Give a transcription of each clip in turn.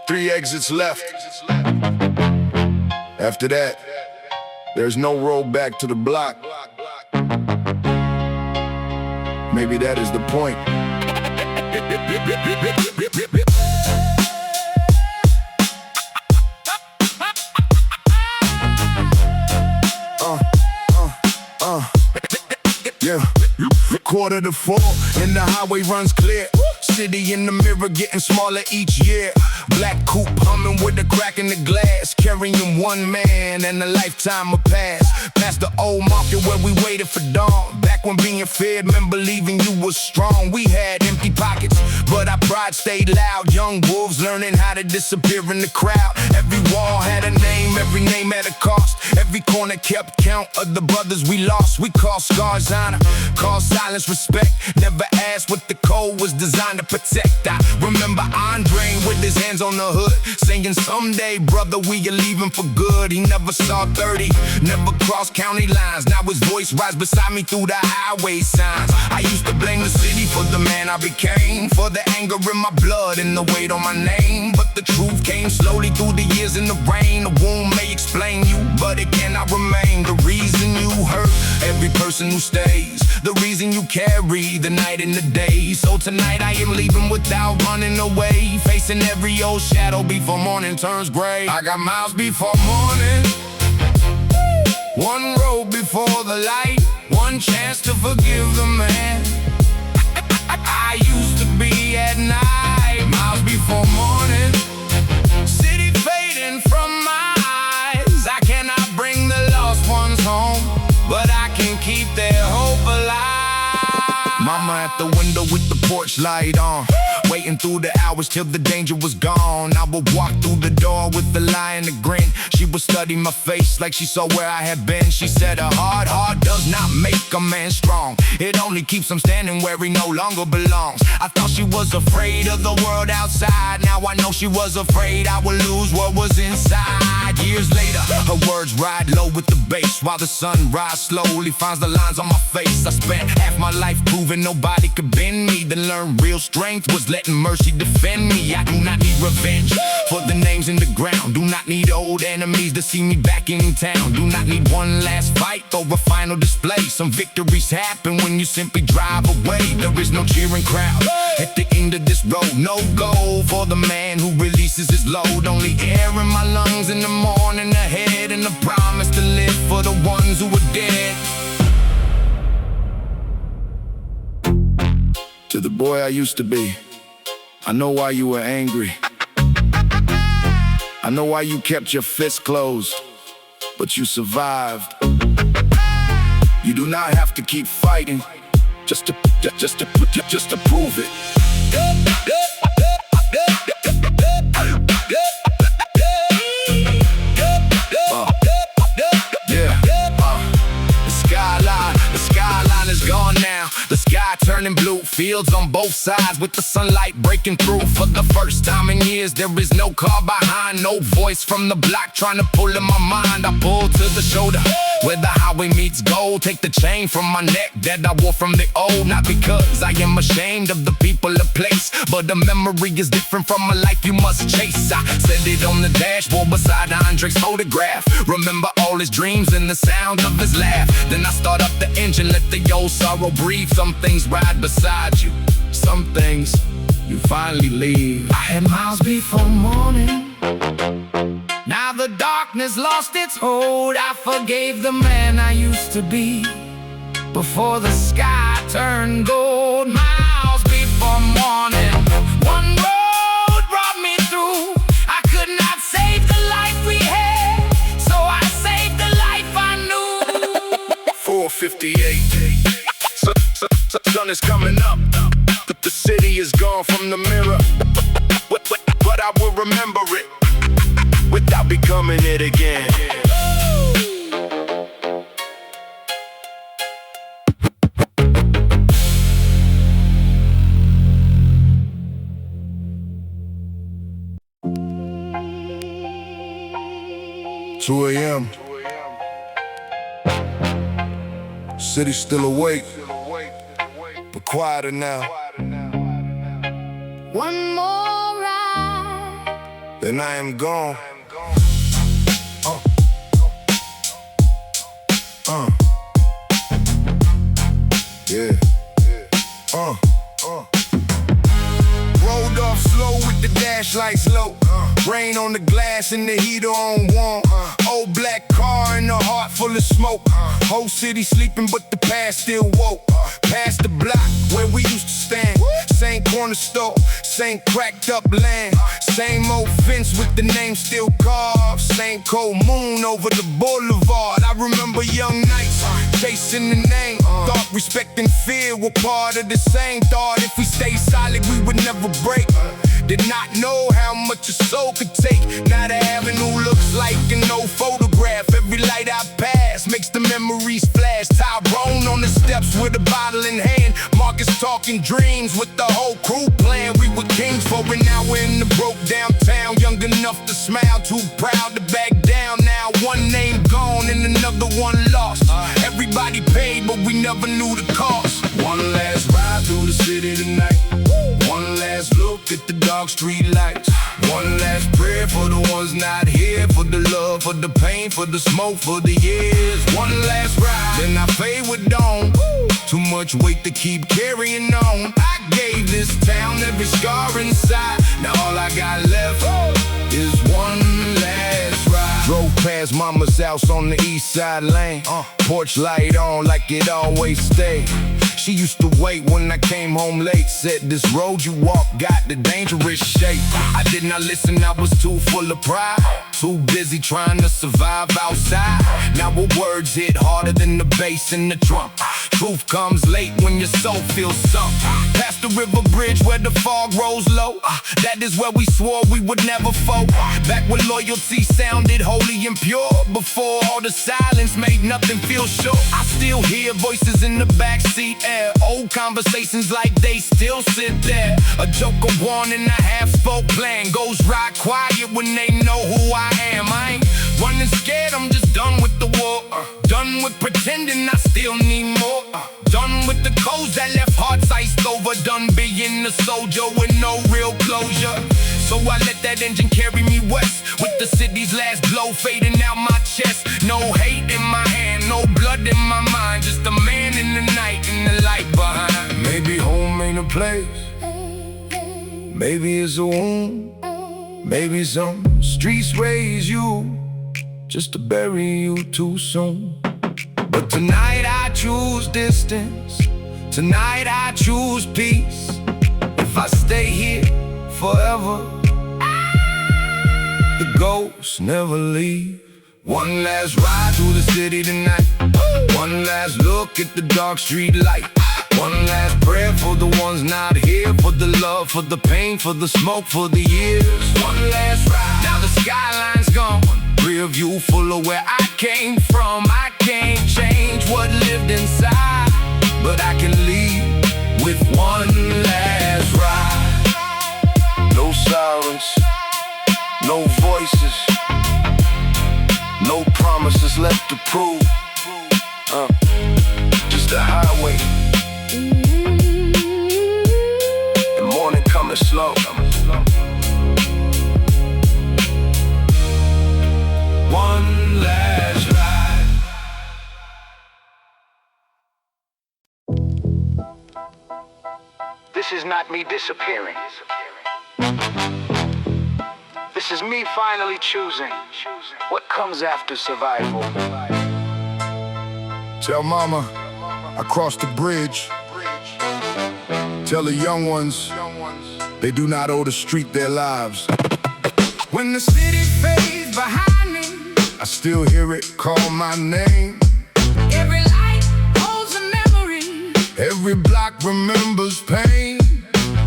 3 exits left. After that, there's no road back to the block. Maybe that is the point. Yeah. 3:45 and the highway runs clear. City in the mirror getting smaller each year. Black coupe humming with a crack in the glass, carrying one man and a lifetime of past. Past the old market where we waited for dawn. Back when being fed meant believing you was strong. We had empty pockets, but our pride stayed loud. Young wolves learning how to disappear in the crowd. Every wall had a name, every name had a cost. Every corner kept count of the brothers we lost. We call scars honor, call silence respect. Never asked what the code was designed to protect. I remember Andre with his hands on the hood, singing, "Someday, brother, we are leaving for good." He never saw 30, never crossed county lines. Now his voice rides beside me through the highway signs. I used to blame the city for the man I became, for the anger in my blood and the weight on my name. But the truth came slowly through the years in the rain. The wound may explain you, but it cannot remain the reason you hurt every person who stays, the reason you carry the night and the day. So tonight I am leaving without running away, facing every old shadow before morning turns gray. I got miles before morning, one road before the light, one chance to forgive the man I used to be at night. Miles before morning, city fading from my eyes. I cannot bring the lost ones home, but I can keep their hope alive. Mama at the window with the porch light on, waiting through the hours till the danger was gone. I would walk through the door with the lie and the grin. She would study my face like she saw where I had been. She said a hard heart does not make a man strong. It only keeps him standing where he no longer belongs. I thought she was afraid of the world outside. Now I know she was afraid I would lose what was inside. Years later, her words ride low with the bass, while the sun rise slowly finds the lines on my face. I spent half my life proving nobody could bend me, then learned real strength was letting mercy defend me. I do not need revenge for the names in the ground. Do not need old enemies to see me back in town. Do not need one last fight or a final display. Some victories happen when you simply drive away. There is no cheering crowd at the end of this road. No goal for the man who releases his load. Only air in my lungs in the morning ahead, and a promise to live for the ones who are dead. To the boy I used to be, I know why you were angry. I know why you kept your fists closed, but you survived. You do not have to keep fighting just to prove it. The skyline is gone now. The sky turning blue, fields on both sides with the sunlight breaking through. For the first time in years, there is no car behind, no voice from the block trying to pull in my mind. I pull to the shoulder where the highway meets gold. Take the chain from my neck that I wore from the old. Not because I am ashamed of the people or place, but the memory is different from a life you must chase. I said it on the dashboard beside Andre's photograph. Remember all his dreams and the sound of his laugh. Then I start up the engine, let the old sorrow breathe. Some things ride beside you, some things you finally leave. I had miles before morning, now the darkness lost its hold. I forgave the man I used to be before the sky turned gold. Miles before morning, one road brought me through. I could not save the life we had, so I saved the life I knew. 4:58, sun is coming up. The city is gone from the mirror, but I will remember it without becoming it again. 2 a.m. City's still awake, but quieter now. One more ride, then I am gone. Yeah. Rolled off slow with the dash lights low. Rain on the glass and the heater on warm. Old black car and a heart full of smoke. Whole city sleeping but the past still woke. Past the block where we used to stand. Same corner store, same cracked up land. Same old fence with the name still carved. Same cold moon over the boulevard. I remember young nights chasing the name. Thought respect and fear were part of the same. Thought if we stay solid we would never break. Did not know how much a soul could take. Now the avenue looks like an old photograph. Every light I pass makes the memories flash. Tyrone on the steps with a bottle in hand. Marcus talking dreams with the whole crew plan. We were kings for an hour in the broke downtown. Young enough to smile, too proud to back down. Now one name gone and another one lost. Everybody paid but we never knew the cost. One last ride through the city tonight. One last look at the dark street lights. One last prayer for the ones not here. For the love, for the pain, for the smoke, for the years. One last ride, then I fade with dawn. Too much weight to keep carrying on. I gave this town every scar inside. Now all I got left is one last ride. Drove past mama's house on the east side lane. Porch light on like it always stayed. She used to wait when I came home late. Said this road you walk got the dangerous shape. I did not listen, I was too full of pride. Too busy trying to survive outside. Now her words hit harder than the bass in the drum. Truth comes late when your soul feels sunk. Past the river bridge where the fog rolls low. That is where we swore we would never fold. Back when loyalty sounded holy and pure. Before all the silence made nothing feel sure. I still hear voices in the backseat air. Old conversations like they still sit there. A joke of one and a half spoke plan. Goes right quiet when they know who I am. I ain't running scared, I'm just done with the war. Done with pretending I still need more. Done with the codes that left hearts iced over. Done being a soldier with no real closure. So I let that engine carry me west. With the city's last blow fading out my chest. No hate in my hand, no blood in my mind. Just a man in the night and the light behind. Maybe home ain't a place. Maybe it's a wound. Maybe some streets raise you just to bury you too soon. But tonight I choose distance. Tonight I choose peace. If I stay here forever, the ghosts never leave. One last ride through the city tonight. One last look at the dark street light. One last prayer for the ones not here. For the love, for the pain, for the smoke, for the years. One last ride, now the skyline's gone. Rear view full of where I came from. I can't change what lived inside, but I can leave with one last ride. No sirens, no voices, no promises left to prove. Just a highway. The morning coming slow. One last ride. This is not me disappearing. This is me finally choosing what comes after survival. Tell mama I crossed the bridge. Tell the young ones they do not owe the street their lives. When the city fades behind me, I still hear it call my name. Every light holds a memory. Every block remembers pain.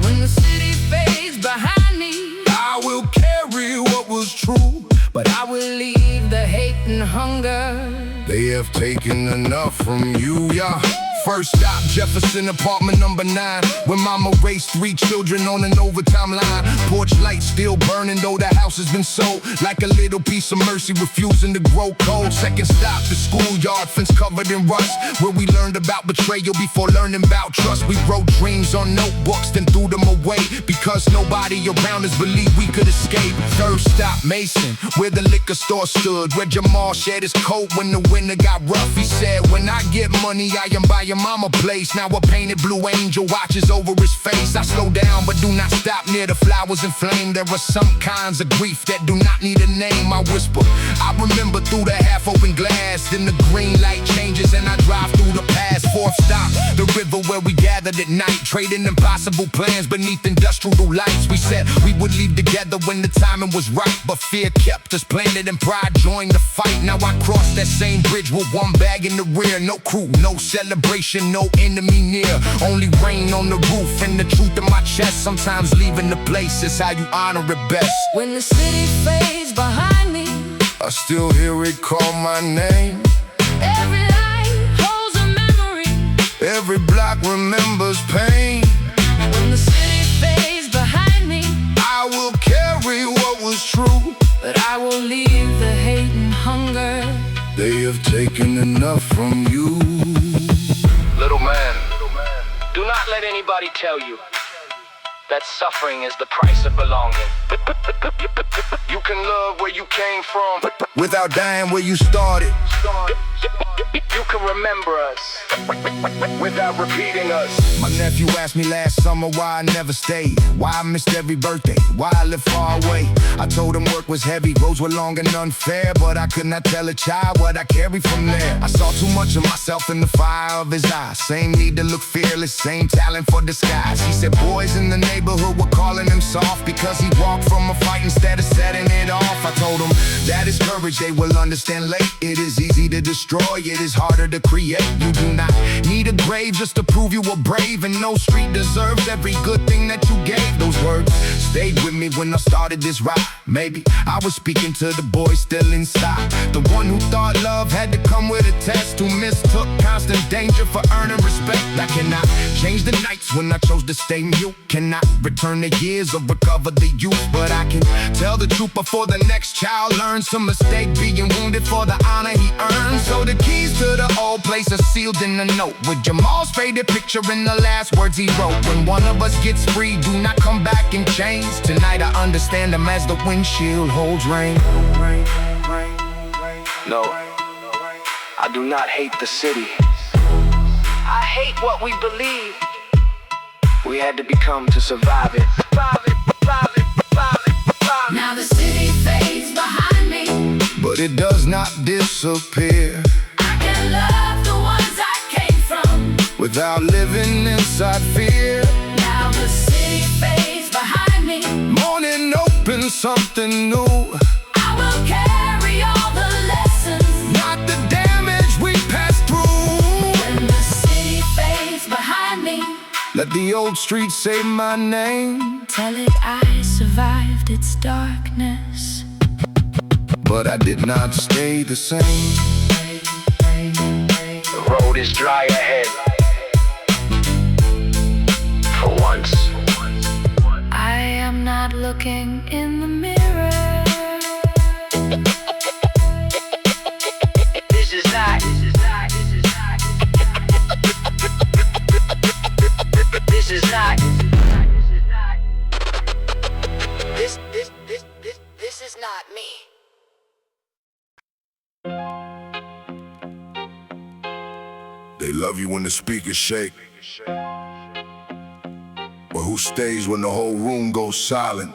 When the city fades behind me, I will carry what was true, but I will leave the hate and hunger. they have taken enough from you, yeah. First stop, Jefferson, apartment number 9, where mama raised 3 children on an overtime line. Porch light still burning, though the house has been sold. Like a little piece of mercy, refusing to grow cold. Second stop, the schoolyard, fence covered in rust, where we learned about betrayal before learning about trust. We wrote dreams on notebooks, then threw them away. way, because nobody around us believed we could escape. Third stop, Mason, where the liquor store stood, where Jamal shared his coat when the winter got rough. He said, when I get money, I am by your mama place. Now a painted blue angel watches over his face. I slow down, but do not stop near the flowers and flame. There are some kinds of grief that do not need a name. I whisper, I remember through the half-open glass. Then the green light changes and I drive through the past. Fourth stop, the river where we gathered at night, trading impossible plans beneath industrial lights. We said we would leave together when the timing was right, but fear kept us planted and pride joined the fight. Now I cross that same bridge with one bag in the rear. No crew, no celebration, no enemy near. Only rain on the roof and the truth in my chest. Sometimes leaving the place is how you honor it best. When the city fades behind me, I still hear it call my name. every light holds a memory. Every block remembers pain. When the city fades behind me, I will carry what was true. but I will leave the hate and hunger. They have taken enough from you. Little man, do not let anybody tell you that suffering is the price of belonging. You can love where you came from Without dying where you started. You can remember us without repeating us. My nephew asked me last summer why I never stayed, why I missed every birthday, why I lived far away. I told him work was heavy, roads were long and unfair, but I could not tell a child what I carried from there. I saw too much of myself in the fire of his eyes. Same need to look fearless, same talent for disguise. He said boys in the neighborhood were calling him soft because he walked from a fight instead of setting it off. I told him that is courage, they will understand late. It is easy to destroy, it is harder to create. You do not need a grave just to prove you were brave, and no street deserves every good thing that you gave. Those words stayed with me when I started this ride. Maybe I was speaking to the boy still inside, the one who thought love had to come with a test, who mistook constant danger for earning respect. I cannot change the nights when I chose to stay mute, cannot return the years or recover the youth, but I can tell the truth before the next child learns. Some mistake being wounded for the honor he earned. So the keys to the old place are sealed in a note with Jamal's faded picture in the last words he wrote. When one of us gets free, do not come back in chains. Tonight I understand them as the windshield holds rain. No, I do not hate the city. I hate what we believe we had to become to survive it. Now the city fades behind me, But it does not disappear I can love the ones I came from. without living inside fear. Now the city fades behind me, Morning opens something new, I will carry all the lessons. not the damage we passed through. When the city fades behind me, Let the old streets say my name, tell it I survived its darkness. but I did not stay the same. The road is dry ahead. For once. I am not looking in the mirror. This is not. This is not. This is not me. They love you when the speakers shake, but who stays when the whole room goes silent?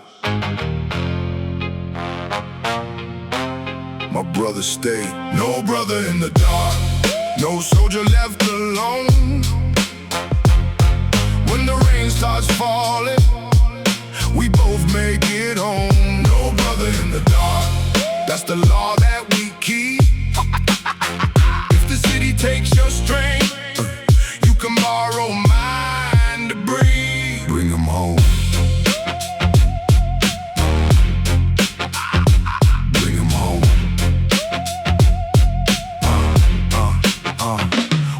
My brother stayed. No brother in the dark, no soldier left alone. When the rain starts falling, we both make it home. No brother in the dark, that's the law that we keep. If the city takes your strength, you can borrow mine to breathe. Bring 'em home. Bring 'em home.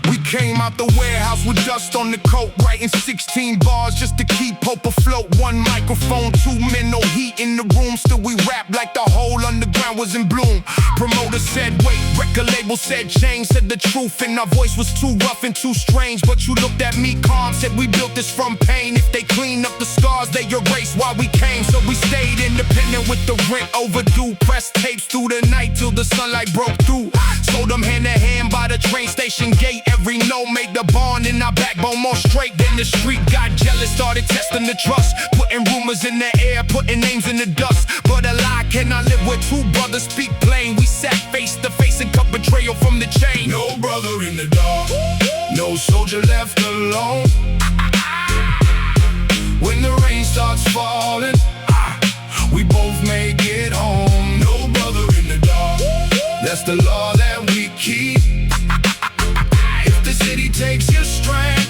We came out the warehouse with dust on the coat, writing 16 bars just to keep hope afloat. One microphone, 2 men, no heat in the room, still we rap like the whole underground crown was in bloom. Promoter said wait, record label said change. Said the truth and our voice was too rough and too strange. But you looked at me calm, said we built this from pain. If they clean up the scars, they erase why we came. So we stayed independent with the rent overdue. Pressed tapes through the night till the sunlight broke through. Sold them hand to hand by the train station gate. Every no made the bond in our backbone more straight. Then the street got jealous, started testing the trust. Putting rumors in the air, putting names in the dust. But a lie cannot live where two brothers speak plain. We sat face to face and cut betrayal from the chain. No brother in the dark, no soldier left alone. When the rain starts falling, we both make it home. No brother in the dark, that's the law that we keep. If the city takes your strength,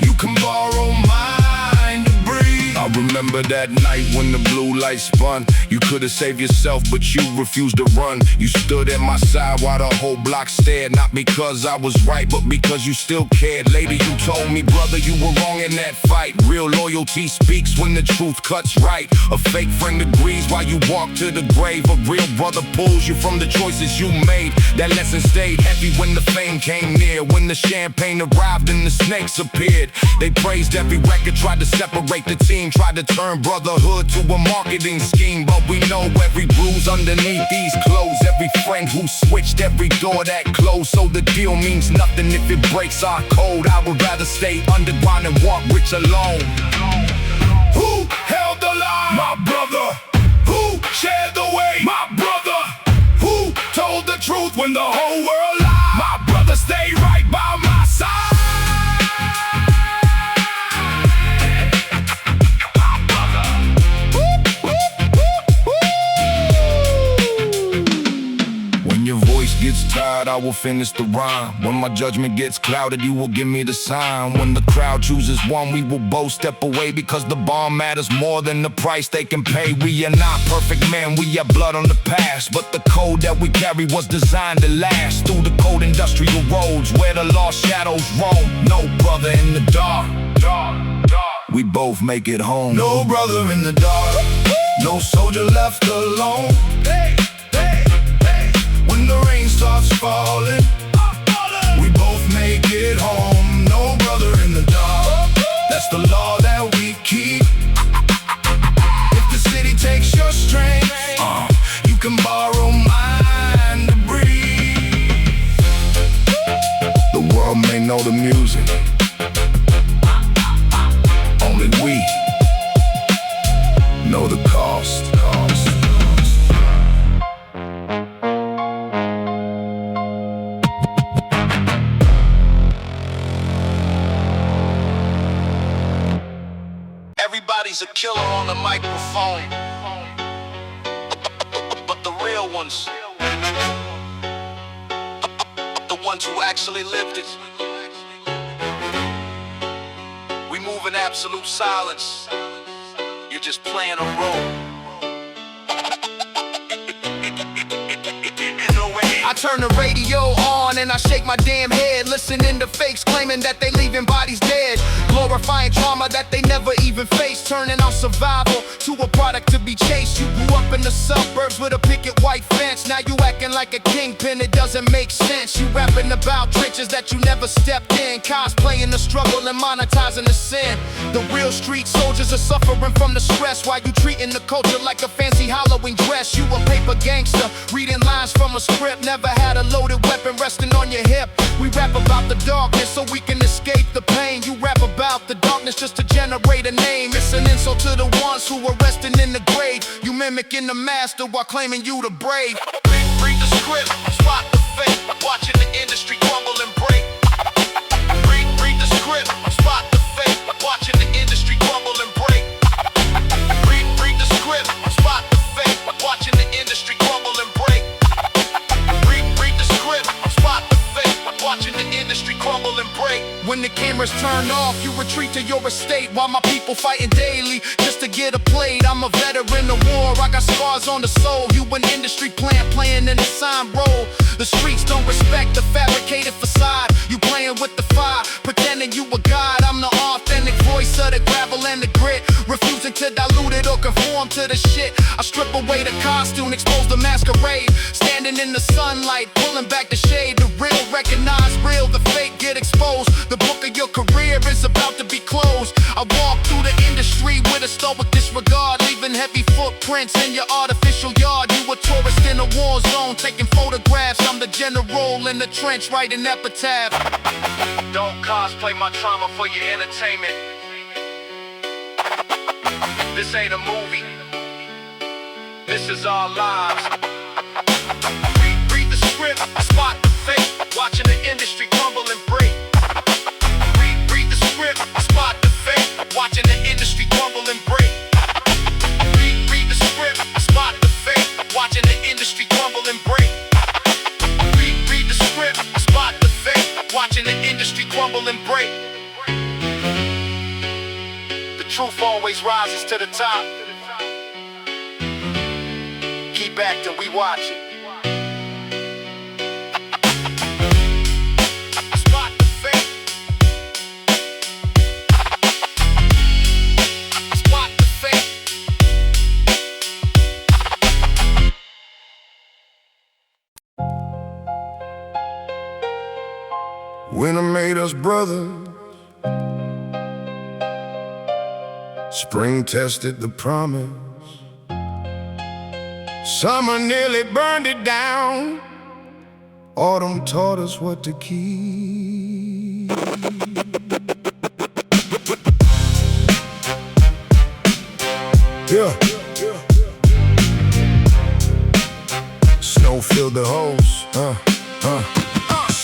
you can borrow mine to breathe. I remember that night when the blue light spun. You could have saved yourself, but you refused to run. You stood at my side while the whole block stared. Not because I was right, but because you still cared. Later you told me, brother, you were wrong in that fight. Real loyalty speaks when the truth cuts right. A fake friend agrees while you walk to the grave. A real brother pulls you from the choices you made. That lesson stayed heavy when the fame came near. When the champagne arrived and the snakes appeared. They praised every record, tried to separate the team. Tried to turn brotherhood to a marketing scheme. But we know every bruise underneath these clothes. Every friend who switched, every door that closed. So the deal means nothing if it breaks our code. I would rather stay underground and walk rich alone. Who held the line? My brother. Who shared the weight? My brother. Who told the truth when the whole world lied? My brother stayed right by my side. Gets tired, I will finish the rhyme. When my judgment gets clouded, you will give me the sign. When the crowd chooses one, we will both step away. Because the bond matters more than the price they can pay. We are not perfect men, we have blood on the past. But the code that we carry was designed to last. Through the cold industrial roads where the lost shadows roam. No brother in the dark, we both make it home. No brother in the dark, no soldier left alone. When the rain starts falling, we both make it home. No brother in the dark, that's the law that we keep. If the city takes your strength, you can borrow mine to breathe. The world may know the music, only we know the cost. Everybody's a killer on the microphone, but the real ones, the ones who actually lived it, we move in absolute silence. You're just playing a role. I turn the radio on and I shake my damn head, listening to fakes claiming that they leaving bodies dead, glorifying trauma that they never even faced, turning our survival to a product to be chased. You grew up in the suburbs with a picket white fence. Now you acting like a kingpin, it doesn't make sense. You rapping about trenches that you never stepped in, cosplaying the struggle and monetizing the sin. The real street soldiers are suffering from the stress, while you treating the culture like a fancy Halloween dress. You a paper gangster, reading lines from a script, never had a loaded weapon resting on your hip. We rap about the darkness so we can escape the pain. You rap about the darkness just to generate a name. It's an insult to the ones who are resting in the grave. You mimicking the master while claiming you the brave. Read the script, spot the fake, watching the industry crumble and break. Read the script, spot the fake, watching the industry crumble and break. Read the script, spot the fake, watching the industry crumble and break. Read the script, spot the fake, watching the industry crumble and break. When the cameras turn off, you retreat to your estate while my people fighting daily just to get a plate. I'm a veteran of war, I got scars on the soul. You an industry plant playing in the sign role. The streets don't respect the fabricated facade. You playing with the fire, pretending you a god. I'm the authentic voice of the gravel and the grit. refusing to dilute it or conform to the shit. I strip away the costume, expose the masquerade. Standing in the sunlight, pulling back the shade. The real recognize real, the fake get exposed. The book of your career is about to be closed. I walk through the industry with a stoic disregard, leaving heavy footprints in your artificial yard. You a tourist in a war zone, taking photographs. I'm the general in the trench, writing epitaph. Don't cosplay my trauma for your entertainment. This ain't a movie, this is our lives. Read the script, spot the fake, watching the industry crumble and break. Read the script, spot the fake, watching the industry crumble and break. Read the script, spot the fake, watching the industry crumble and break. Read the script, spot the fake, watching the industry crumble and break. The truth always rises to the top. Keep acting, we watch it. Spot the fake. Spot the fake. Winter made us brothers. Spring tested the promise. Summer nearly burned it down. Autumn taught us what to keep. Yeah. Snow filled the holes.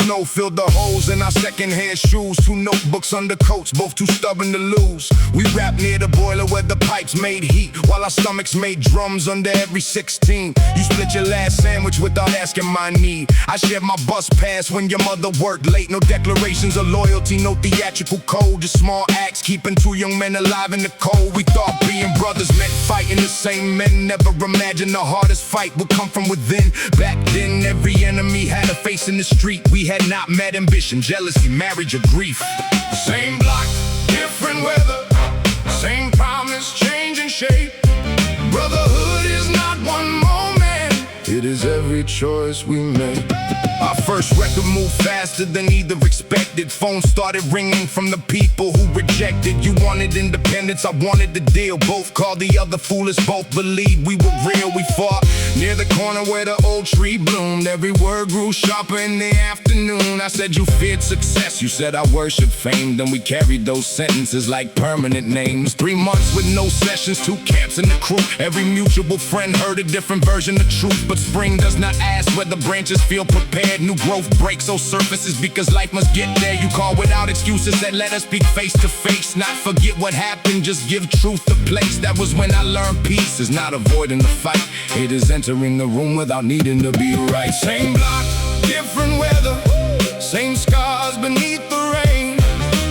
Snow filled the holes in our second-hand shoes. 2 notebooks under coats, both too stubborn to lose. We rapped near the boiler where the pipes made heat, while our stomachs made drums under every 16. You split your last sandwich without asking my need. I shared my bus pass when your mother worked late. No declarations of loyalty, no theatrical code. Just small acts keeping 2 young men alive in the cold. We thought being brothers meant fighting the same men. Never imagined the hardest fight would come from within. Back then, every enemy had a face in the street. We had not met ambition, jealousy, marriage, or grief. Same block, different weather. Same promise, changing shape. Brotherhood is not one moment, it is every choice we make. Our first record moved faster than either expected. Phones started ringing from the people who rejected. You wanted independence, I wanted the deal. Both called the other foolish, both believed we were real. We fought near the corner where the old tree bloomed. Every word grew sharper in the afternoon. I said you feared success, you said I worshiped fame. Then we carried those sentences like permanent names. 3 months with no sessions, 2 camps in the crew. Every mutual friend heard a different version of truth. But spring does not ask where the branches feel prepared. New growth breaks those surfaces because life must get there. You call without excuses, that let us speak face to face. Not forget what happened, just give truth a place. That was when I learned peace is not avoiding the fight, it is entering the room without needing to be right. Same block, different weather. Same scars beneath the rain.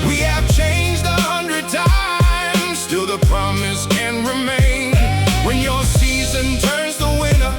We have changed 100 times, still the promise can remain. When your season turns to winter,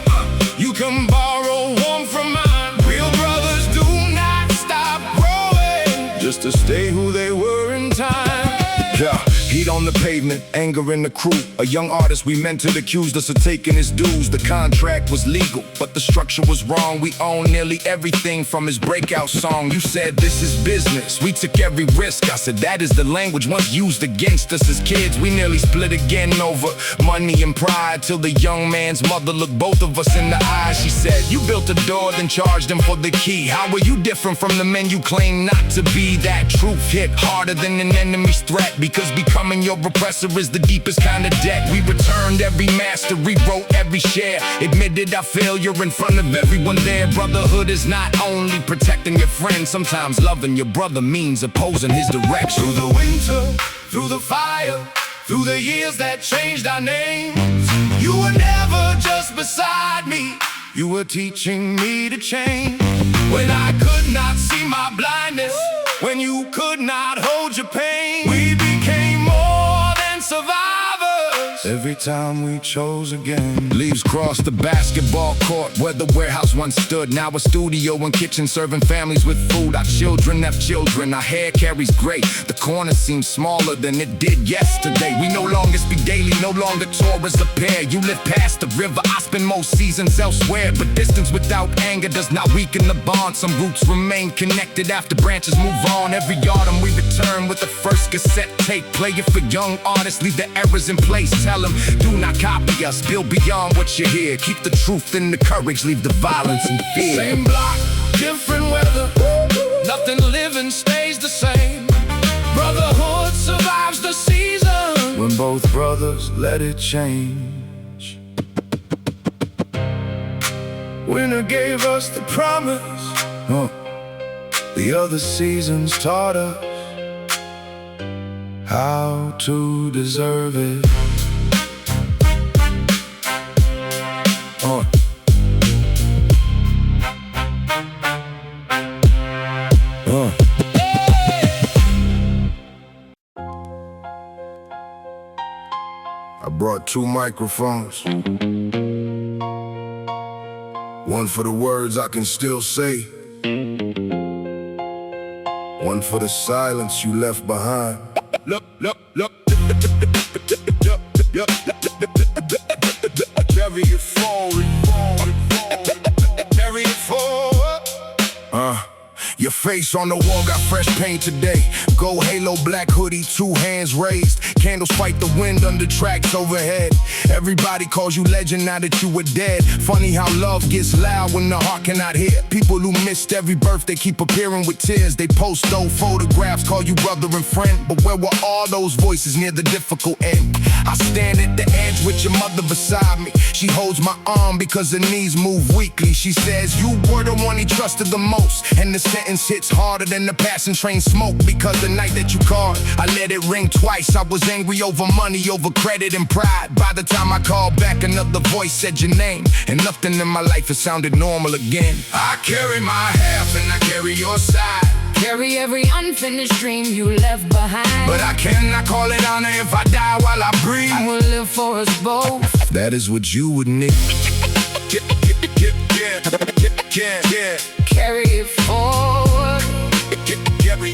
you can borrow warmth from mine. Real brothers do not stop growing just to stay who they were in time. Yeah. Heat on the pavement, anger in the crew. A young artist we mentored accused us of taking his dues. The contract was legal, but the structure was wrong. We own nearly everything from his breakout song. You said this is business, we took every risk. I said that is the language once used against us as kids. We nearly split again over money and pride, till the young man's mother looked both of us in the eyes. She said, you built a door, then charged him for the key. How were you different from the men you claim not to be? That truth hit harder than an enemy's threat, because becoming your oppressor is the deepest kind of debt. We returned every master, rewrote every share, admitted our failure in front of everyone there. Brotherhood is not only protecting your friend, sometimes loving your brother means opposing his direction. Through the winter, through the fire, through the years that changed our names, you were never just beside me, you were teaching me to change. When I could not see my blindness, when you could not hold your pain, we became more than survivors. every time we chose again. Leaves cross the basketball court where the warehouse once stood. Now a studio and kitchen serving families with food. Our children have children, our hair carries gray. The corner seems smaller than it did yesterday. We no longer speak daily, no longer tour as a pair. You live past the river, I spend most seasons elsewhere. But distance without anger does not weaken the bond. Some roots remain connected after branches move on. Every autumn we return with the first cassette tape. Play it for young artists, leave the errors in place. Tell them, do not copy us, build beyond what you hear. Keep the truth and the courage, leave the violence and fear. Same block, different weather, nothing living stays the same. Brotherhood survives the season when both brothers let it change. Winter gave us the promise, the other seasons taught us how to deserve it. I brought 2 microphones, one for the words I can still say, one for the silence you left behind. Look, Carry it forward, carry it forward. Your face on the wall got fresh paint today. Gold halo, black hoodie, 2 hands raised. Candles fight the wind under tracks overhead. Everybody calls you legend now that you were dead. Funny how love gets loud when the heart cannot hear. People who missed every birthday keep appearing with tears. They post old photographs, call you brother and friend. But where were all those voices near the difficult end? I stand at the edge with your mother beside me. She holds my arm because her knees move weakly. She says you were the one he trusted the most, and the sentence hits harder than the passing train smoke. Because the night that you called, I let it ring twice. I was angry over money, over credit and pride. By the time I called back, another voice said your name, and nothing in my life has sounded normal again. I carry my half and I carry your side. Carry every unfinished dream you left behind. But I cannot call it honor if I die while I breathe. I will live for us both. That is what you would need. Yeah. Carry it forward. Carry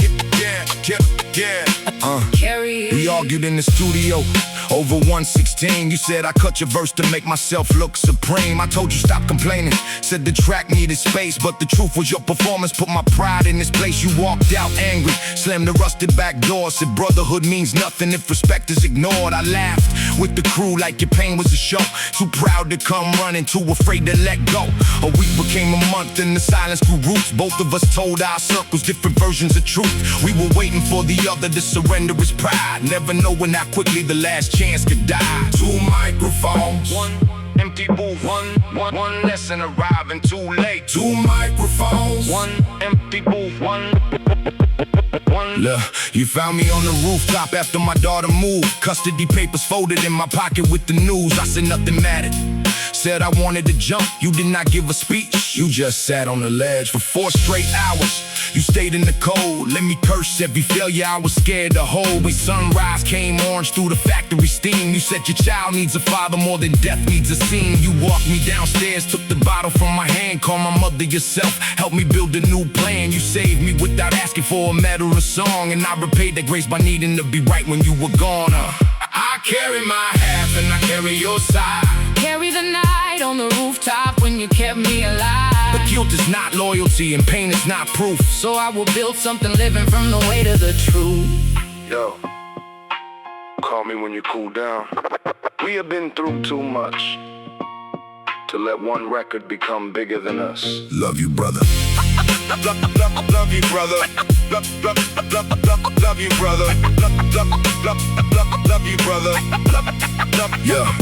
it. We argued in the studio over 116. You said I cut your verse to make myself look supreme. I told you stop complaining, said the track needed space. But the truth was your performance put my pride in this place. You walked out angry, slammed the rusted back door, said brotherhood means nothing if respect is ignored. I laughed with the crew like your pain was a show. Too proud to come running, too afraid to let go. A week became a month and the silence grew roots. Both of us told our circles different versions of truth. We were waiting for the other to surrender his pride, never knowing how quickly the last chance could die. 2 microphones, 1 empty booth, one lesson arriving too late. 2 microphones, 1 empty booth, one. Look, you found me on the rooftop after my daughter moved. Custody papers folded in my pocket with the news. I said nothing mattered, said I wanted to jump. You did not give a speech, you just sat on the ledge for 4 straight hours. You stayed in the cold, let me curse every failure I was scared to hold. When sunrise came orange through the factory steam, you said your child needs a father more than death needs a scene. You walked me downstairs, took the bottle from my hand, called my mother yourself, helped me build a new plan. You saved me without asking for a medal or song, and I repaid that grace by needing to be right when you were gone. I carry my half and I carry your side. Carry the night on the rooftop when you kept me alive. But guilt is not loyalty and pain is not proof. So I will build something living from the weight of the truth. Yo, call me when you cool down. We have been through too much to let one record become bigger than us. Love you, brother. Love you, brother. Love you, brother. Love you, brother.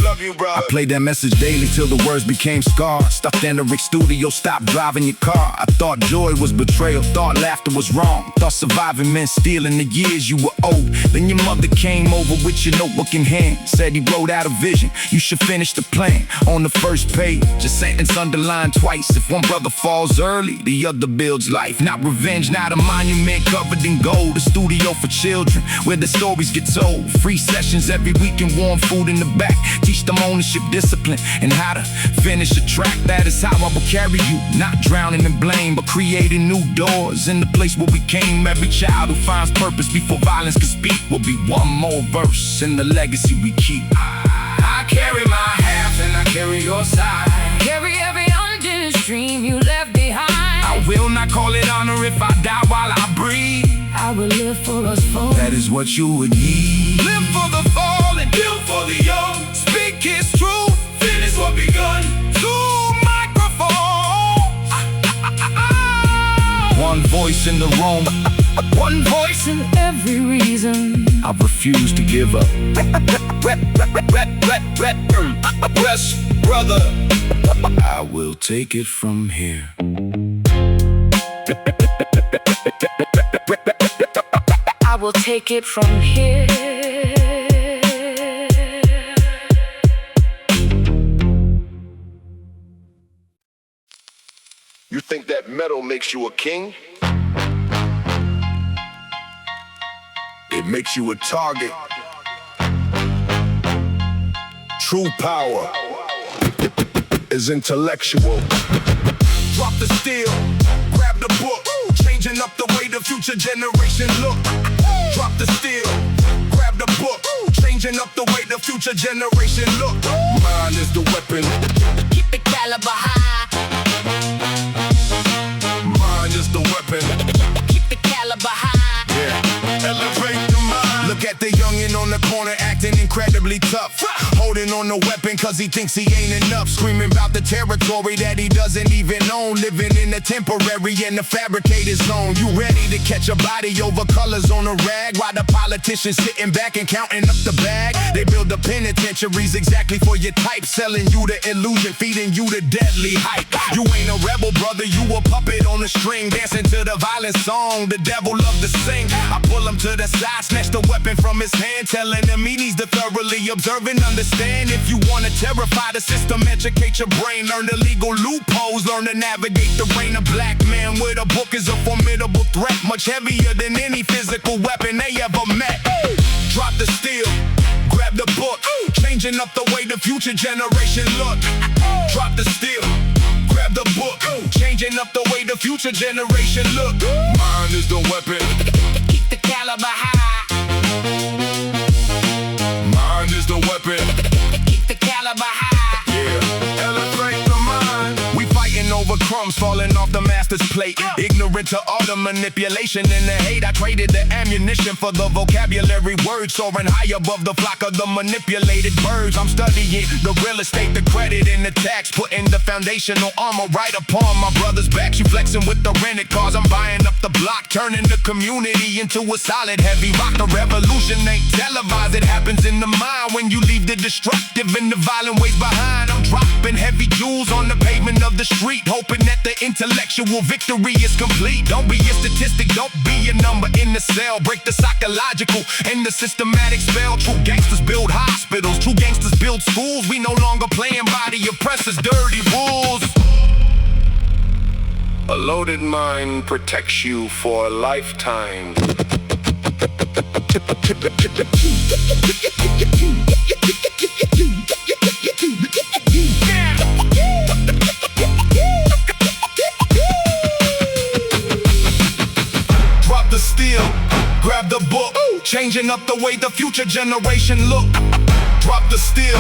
Love you, brother. I played that message daily till the words became scars. Stuffed in the Rick studio, stopped driving your car. I thought joy was betrayal, thought laughter was wrong. Thought surviving meant stealing the years you were owed. Then your mother came over with your notebook in hand, said he wrote out a vision, you should finish the plan. On the first page, a sentence underlined twice. If one brother falls early, the other builds life. Not revenge, not a monument covered in gold. A studio for children, where the stories get told. Free sessions every week and warm food in the look back. Teach them ownership, discipline, and how to finish a track. That is how I will carry you, not drowning in blame, but creating new doors in the place where we came. Every child who finds purpose before violence can speak will be one more verse in the legacy we keep. I carry my half and I carry your side. Carry every unfinished dream you left behind. I will not call it honor if I die while I breathe. I will live for us both. That is what you would need. Live for the fallen, build for the young. Speak his truth, finish what begun. Two microphones, one voice in the room, one voice in Every reason I refuse to give up. Yes, brother, I will take it from here. I will take it from here. You think that metal makes you a king? It makes you a target. True power is intellectual. Drop the steel, grab the book, changing up the way the future generation look. Drop the steel, grab the book, changing up the way the future generation look. Mine is the weapon. Keep the caliber high. Mine is the weapon. Keep the caliber high. Yeah. Elevate the mind. Look at the youngin' on the corner acting incredibly tough, holding on the weapon cause he thinks he ain't enough. Screaming about the territory that he doesn't even own. Living in the temporary and the fabricated zone. You ready to catch a body over colors on a rag, while the politicians sitting back and counting up the bag. They build the penitentiaries exactly for your type, selling you the illusion, feeding you the deadly hype. You ain't a rebel, brother, you a puppet on a string, dancing to the violent song the devil loved to sing. I pull him to the side, snatch the weapon from his hand, telling him he needs to thoroughly observe and understand. If you wanna terrify the system, educate your brain, learn the legal loopholes, learn to navigate the rain. A black man with a book is a formidable threat, much heavier than any physical weapon they ever met. Drop the steel, grab the book, changing up the way the future generation look. Drop the steel, grab the book, changing up the way the future generation look. Mine is the weapon. Keep the caliber high. Mine is the weapon. Keep the caliber high. Yeah. Elevate the mind. We fighting over crumbs falling off the master's plate. Ignorant to all the manipulation and the hate. I traded the ammunition for the vocabulary words, soaring high above the flock of the manipulated birds. I'm studying the real estate, the credit, and the tax, putting the foundational armor right upon my brother's backs. You flexing with the rented cars, I'm buying up the block, turning the community into a solid heavy rock. The revolution ain't televised, it happens in the mind when you leave the destructive and the violent ways behind. I'm dropping heavy jewels on the pavement of the street, hoping that the intellectual victory is complete. Don't be a statistic, don't be a number in the cell. Break the psychological and the systematic spell. True gangsters build hospitals, true gangsters build schools. We no longer playing by the oppressor's dirty rules. A loaded mind protects you for a lifetime. Drop the steel, grab the book, changing up the way the future generation look. Drop the steel,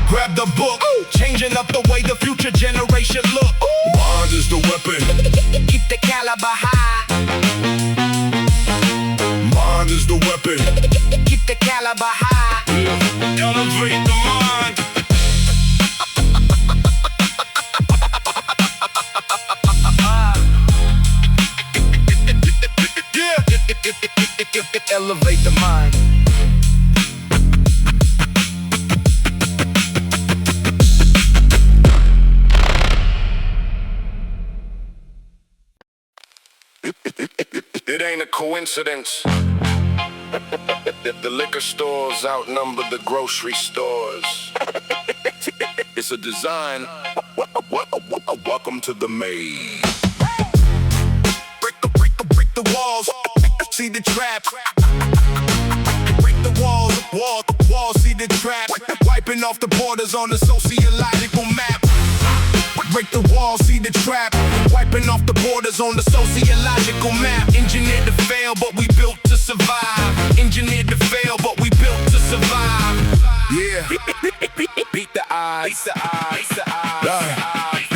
grab the book, changing up the way the future generation look. Mine is the weapon. Keep the caliber high. Mine is the weapon. Keep the caliber high. Elevate the mind. Yeah. Elevate the mind. It ain't a coincidence that the liquor stores outnumber the grocery stores. It's a design. Welcome to the maze. Break the walls, see the trap. Break the walls, see the trap. Wipe wiping off the borders on the sociological map. Break the wall, see the trap. Wiping off the borders on the sociological map. Engineered to fail, but we built to survive. Engineered to fail, but we built to survive. Yeah. Beat the odds.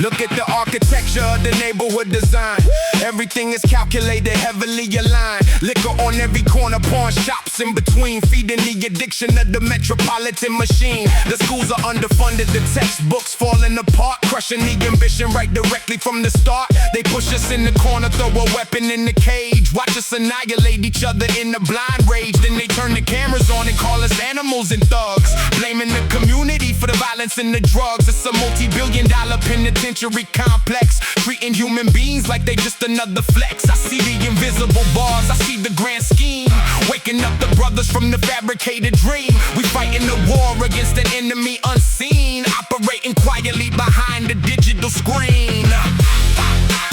Look at the architecture of the neighborhood design. Everything is calculated, heavily aligned. Liquor on every corner, pawn shops in between, feeding the addiction of the metropolitan machine. The schools are underfunded, the textbooks falling apart, crushing the ambition right directly from the start. They push us in the corner, throw a weapon in the cage, watch us annihilate each other in the blind rage. Then they turn the cameras on and call us animals and thugs, blaming the community for the violence and the drugs. It's a multi-billion-dollar penitentiary complex, treating human beings like they just another flex. I see the invisible bars, I see the grand scheme, waking up the brothers from the fabricated dream. We fighting the war against an enemy unseen, operating quietly behind the digital screen.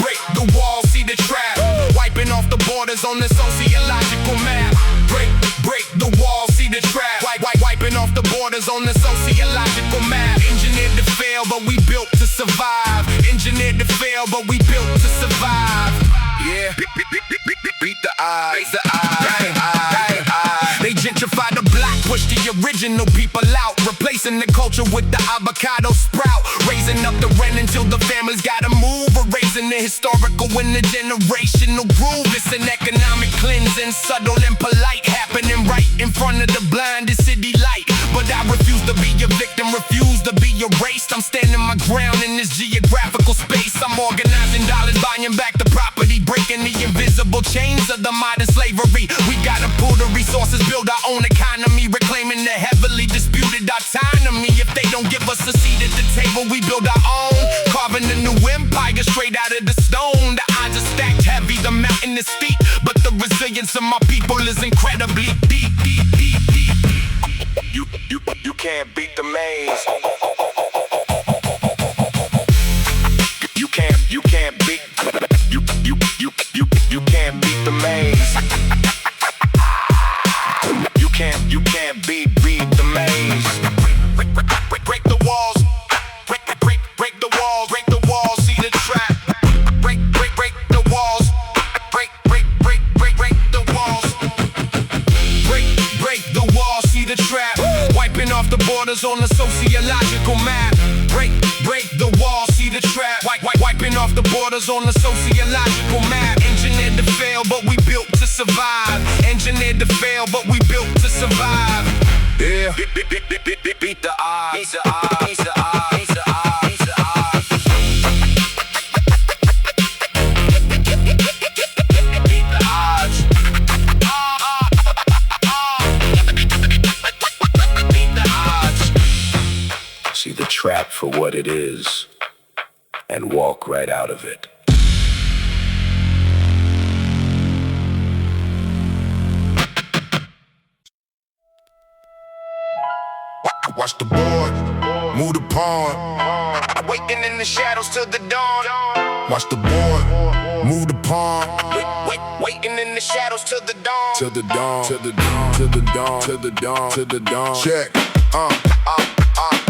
Break the wall, see the trap, wiping off the borders on the sociological map. Break the wall, see the trap, wiping off the borders on the sociological map. Engineered to fail, but we built to survive. Engineered to fail, but we built to survive. Yeah, beat the odds. They gentrify the block, push the original people out, replacing the culture with the avocado sprout, raising up the rent until the families gotta move, erasing the historical and the generational groove. It's an economic cleansing, subtle and polite, happening right in front of the blinded city light. But I refuse to be a victim, refuse to be erased. I'm standing my ground in this geographical space. I'm organizing dollars, buying back the property, breaking the invisible chains of the modern slavery. We gotta pull the resources, build our own economy, reclaiming the heavily disputed autonomy. If they don't give us a seat at the table, we build our own, carving a new empire straight out of the stone. The odds are stacked heavy, the mountain is steep, but the resilience of my people is incredibly deep. You can't beat the maze. You can't beat the maze. You can't beat the maze. Break the walls. Break the walls, see the trap. Break the walls. Break the walls. Break the walls, see the trap. Wiping off the borders on the sociological map. Break the wall, see the trap. Wiping off the borders on the sociological map. Engineered to fail, but we built to survive. Engineered to fail, but we built to survive. Yeah. Beat the odds. See the trap for what it is and walk right out of it. Watch the board, move the pawn. Waiting in the shadows till the dawn. Watch the board, move the pawn. Waiting in the shadows till the dawn. Till the dawn, till the dawn, till the dawn, till the dawn, till the dawn. Check,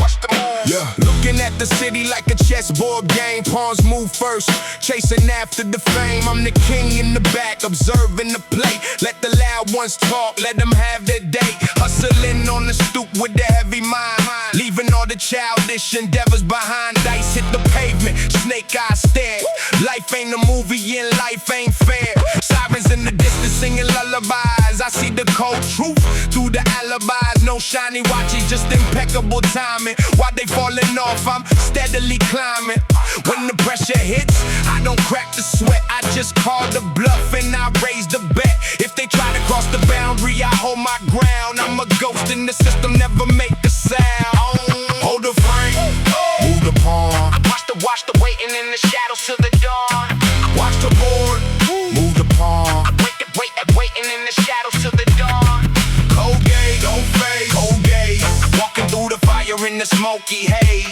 watch the move. Yeah. Looking at the city like a chessboard game. Pawns move first, chasing after the fame. I'm the king in the back, observing the play. Let the loud ones talk, let them have their day. Hustling on the stoop with the heavy mind, leaving all the childish endeavors behind. Dice hit the pavement, snake eyes stare. Life ain't a movie and life ain't fair. Sirens in the distance singing lullabies. I see the cold truth through the alibis. No shiny watches, just impeccable timing. While they falling off, I'm steadily climbing. When the pressure hits, I don't crack the sweat. I just call the bluff and I raise the bet. If they try to cross the boundary, I hold my ground. I'm a ghost in the system, never make a sound. Hold the frame, move the pawn. Watch the waiting in the shadows till the dawn. Watch the board, move the pawn. Waiting in the shadows till the dawn. Cold gaze, don't fade. Cold gaze, walking through the fire in the smoky haze.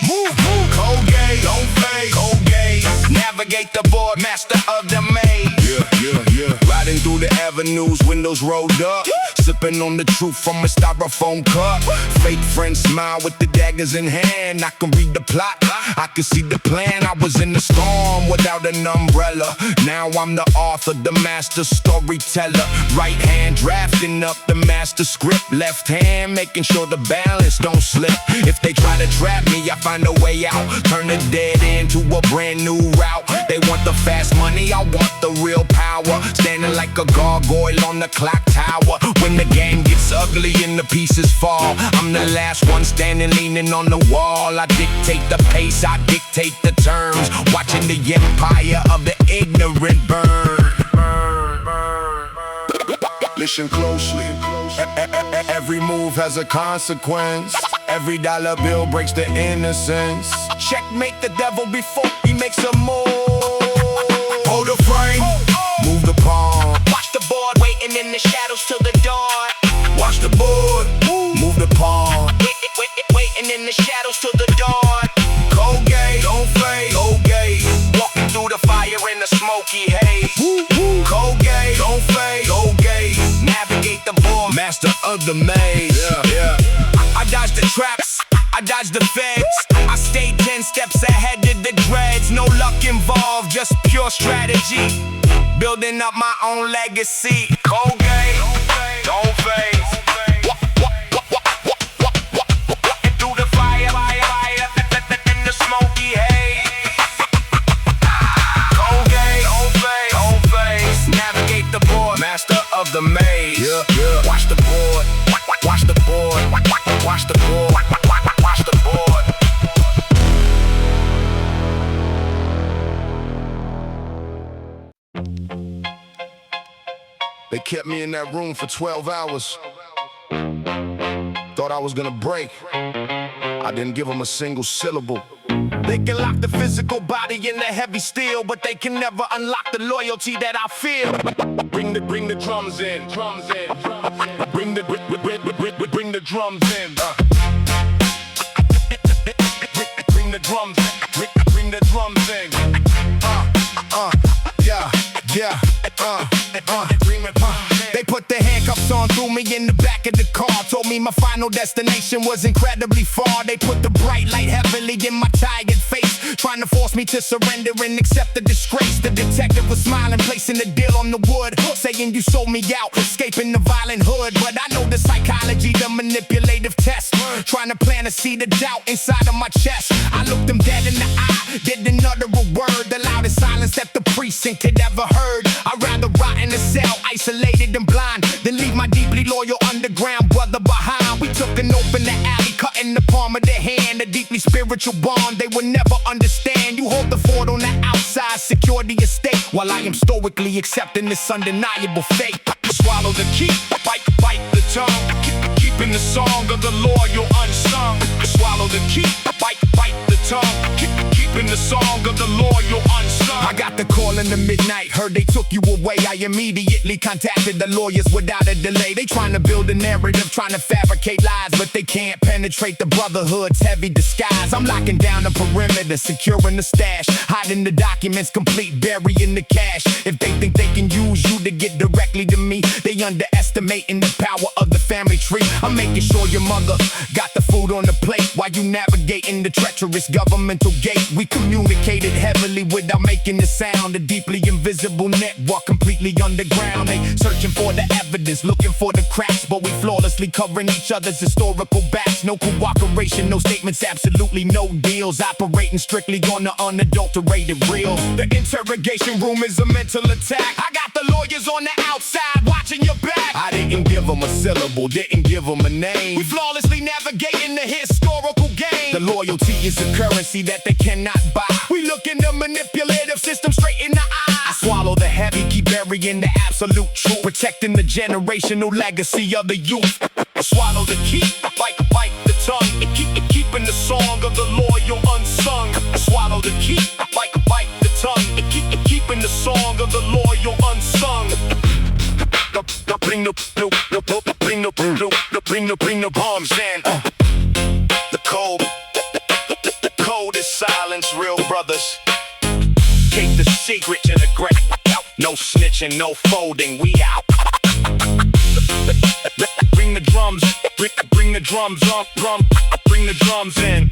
Cold gaze, don't fade. Cold gaze, navigate the board, master of the maze. Yeah. Riding through the avenues, windows rolled up, sipping on the truth from a styrofoam cup. Fake friends smile with the dad daggers in hand. I can read the plot, I can see the plan. I was in the storm without an umbrella. Now I'm the author, the master storyteller. Right hand drafting up the master script. Left hand making sure the balance don't slip. If they try to trap me, I find a way out. Turn a dead end to a brand new route. They want the fast money, I want the real power. Standing like a gargoyle on the clock tower. When the game gets ugly and the pieces fall, I'm the last one standing leaning on the wall. I dictate the pace, I dictate the terms. Watching the empire of the ignorant burn. Listen closely. Every move has a consequence. Every dollar bill breaks the innocence. Checkmate the devil before he makes a move. Hold the frame, move the pawn. Watch the board waiting in the shadows till the dawn. Watch the board, move the pawn. Waiting in the shadows till the dawn. Colgate, don't fade. Colgate, Walking through the fire in the smoky haze. Colgate, don't fade. Colgate, Navigate the board. master of the maze. Yeah. I dodge the traps, I dodge the feds. I stay 10 steps ahead of the dreads. No luck involved, just pure strategy. Building up my own legacy. Colgate, don't fade. Walking through the fire in the smoky haze. Colgate, don't fade. Navigate the board. Master of the maze. Yeah. Watch the board. Watch the board. Watch the board. Watch the board. They kept me in that room for 12 hours. Thought I was gonna break. I didn't give them a single syllable. They can lock the physical body in the heavy steel, but they can never unlock the loyalty that I feel. Bring the drums in. Bring the drums in. Bring the drums in. Bring the drums in. They put the handcuffs on, threw me in the back of the car. Told me my final destination was incredibly far. They put the bright light heavily in my tired face, trying to force me to surrender and accept the disgrace. The detective was smiling, placing the deal on the wood, saying you sold me out, escaping the violent hood. But I know the psychology, the manipulative test, trying to plant a seed of doubt inside of my chest. I looked them dead in the eye, didn't utter a word, the loudest silence that the precinct had ever heard. I'd rather rot in a cell, isolated and blind, than leave my deeply loyal underground brother behind. We took an open the alley, cutting the palm of their hand, a deeply spiritual bond they would never understand. You hold the fort on the outside, secure the estate, while I am stoically accepting this undeniable fate. Swallow the key, bite the tongue, keeping the song of the loyal unsung. Swallow the key, bite the tongue, keeping the song of the loyal unsung. I got the call in the midnight, heard they took you away. I immediately contacted the lawyers without a delay. They trying to build a narrative, trying to fabricate lies, but they can't penetrate the brotherhood's heavy disguise. I'm locking down the perimeter, securing the stash, hiding the documents complete, burying the cash. If they think they can use you to get directly to me, they underestimating the power of the family tree. I'm making sure your mother got the food on the plate while you navigating the treacherous governmental gate. We communicated heavily without making a sound, a deeply invisible network completely underground. They searching for the evidence, looking for the cracks, but we flawlessly covering each other's historical backs. No cooperation, no statements, absolutely no deals, operating strictly on the unadulterated real. The interrogation room is a mental attack. I got the lawyers on the outside watching your back. I didn't give them a syllable, didn't give them a name. We flawlessly navigating the historical game. The loyalty is a currency that they cannot buy. We look in the manipulative system straight in the eye. I swallow the heavy, keep burying the absolute truth, protecting the generational legacy of the youth. I swallow the key, bite the tongue, keeping the song of the loyal unsung. I swallow the key, bite the tongue, keeping the song of the loyal unsung. Bring the bombs in. The code is silence, real brothers. Keep the secret to the ground. No snitching, no folding, we out. Bring the drums, bring the drums up, bring the drums. comes in.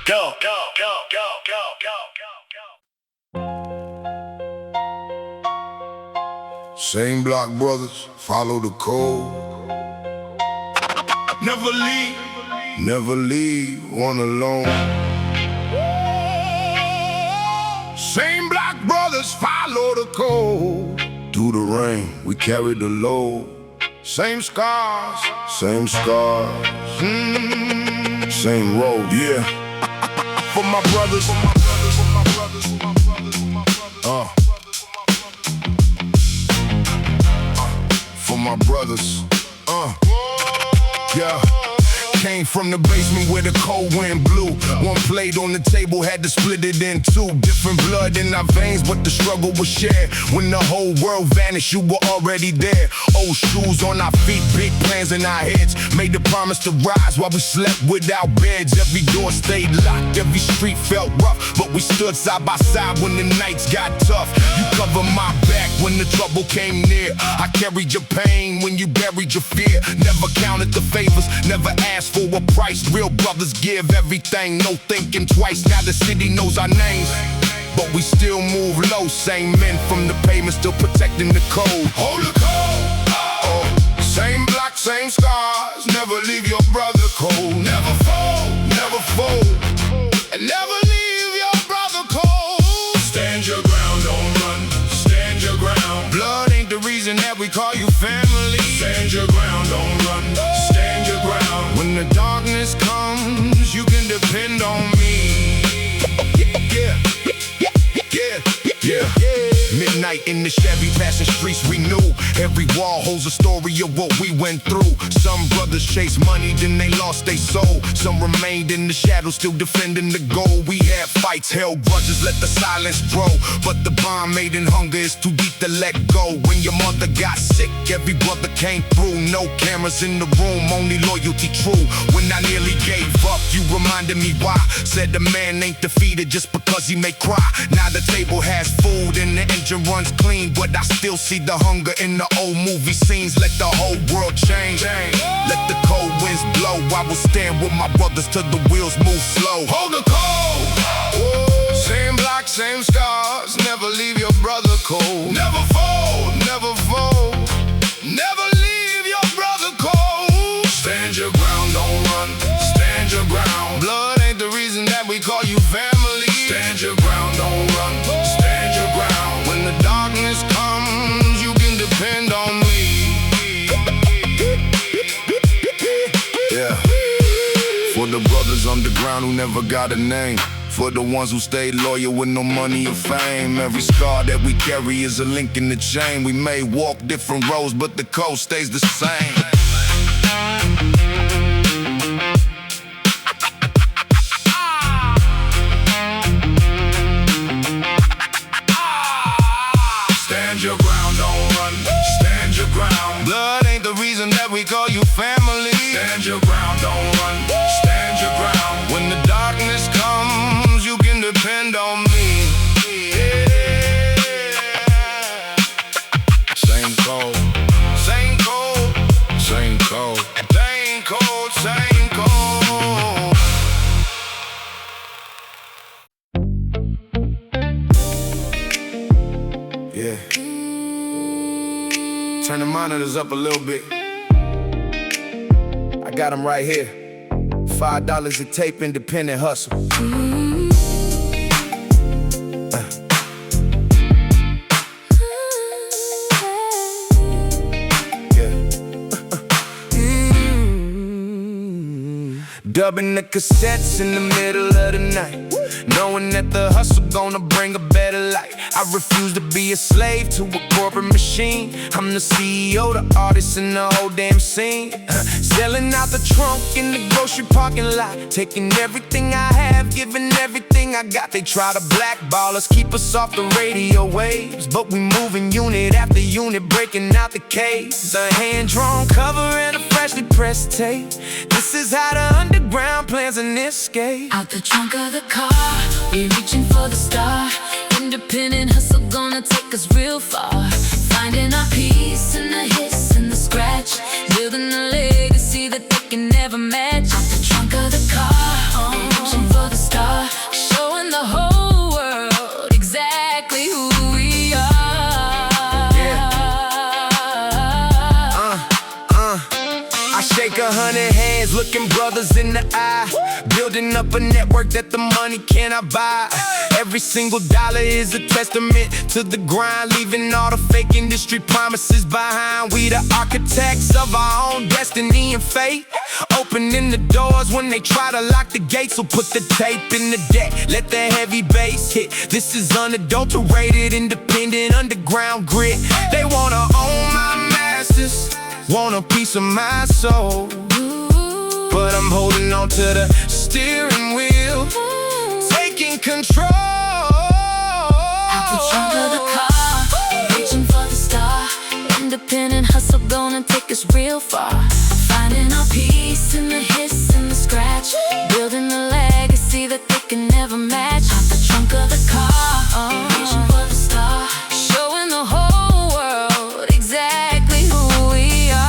Go, go, go, go, go, go, go, go. Same block brothers, follow the code. Never leave one alone. Same block brothers, follow the code. Through the rain, we carry the load. Same scars, same scars. Same road, yeah. For my brothers, for my brothers, yeah. Came from the basement where the cold wind blew. One plate on the table, had to split it in two. Different blood in our veins, but the struggle was shared. When the whole world vanished, you were already there. Old shoes on our feet, big plans in our heads. Made the promise to rise while we slept without beds. Every door stayed locked, every street felt rough, but we stood side by side when the nights got tough. You covered my back when the trouble came near. I carried your pain when you buried your fear. Never counted the favors, never asked for a price. Real brothers give everything, no thinking twice. Now the city knows our names, but we still move low. Same men from the pavement, still protecting the code. Hold the code. Same block, same scars. Never leave your brother cold. Never fold, never fold, and never leave your brother cold. Stand your ground, don't run. Stand your ground. Blood ain't the reason that we call you family. Stand your ground, don't run. Stand your ground. When the darkness comes, you can depend on me. Yeah, yeah, yeah, yeah. Midnight in the Chevy, passing streets we knew. Every wall holds a story of what we went through. Some brothers chased money, then they lost their soul. Some remained in the shadows, still defending the goal. We had fights, held grudges, let the silence grow. But the bond made in hunger is too deep to let go. When your mother got sick, every brother came through. No cameras in the room, only loyalty true. When I nearly gave up, you reminded me why. Said the man ain't defeated just because he may cry. Now the table has food and the engine runs clean, but I still see the hunger in the old movie scenes. Let the whole world change. Let the cold winds blow. I will stand with my brothers till the wheels move slow. Hold the cold. Same block, same scars. Never leave your brother cold. Never fold, never fold. Never leave your brother cold. Stand your ground, don't run. Stand your ground. Blood ain't the reason that we call you family. Stand your ground, don't run. Stand your ground. When the darkness comes, you can depend on me. Yeah. For the brothers underground who never got a name. For the ones who stayed loyal with no money or fame. Every scar that we carry is a link in the chain. We may walk different roads, but the code stays the same. Stand your ground, don't run. Stand your ground. Blood ain't the reason that we call you family. Stand your ground, don't run. Stand your ground. When the darkness comes, you can depend on me. Yeah. Same code, same code, same code, same code, same code. Yeah. Turn the monitors up a little bit. I got them right here. $5 a tape, independent hustle. Dubbing the cassettes in the middle of the night, knowing that the hustle gonna bring a better life. I refuse to be a slave to a corporate machine. I'm the CEO, the artist, and the whole damn scene. Selling out the trunk in the grocery parking lot, taking everything I have, giving everything I got. They try to blackball us, keep us off the radio waves, but we moving unit after unit, breaking out the cage. A hand-drawn cover and a freshly pressed tape. This is how the underground plans an escape. Out the trunk of the car, we reaching for the star. Independent hustle gonna take us real far. Finding our peace in the hiss and the scratch. Building a legacy that they can never match. Out the trunk of the car, reaching for the star. Showing the whole world exactly who we are. I shake 100 hands, looking brothers in the eye. Building up a network that the money cannot buy. Every single dollar is a testament to the grind, leaving all the fake industry promises behind. We the architects of our own destiny and fate, opening the doors when they try to lock the gates. So put the tape in the deck, let the heavy bass hit. This is unadulterated, independent, underground grit. They wanna own my masters, want a piece of my soul, but I'm holding on to the steering wheel, taking control. Out the trunk of the car, reaching for the star. Independent hustle gonna take us real far. Finding our peace in the hiss and the scratch. Building a legacy that they can never match. Out the trunk of the car, reaching for the star. Showing the whole world exactly who we are.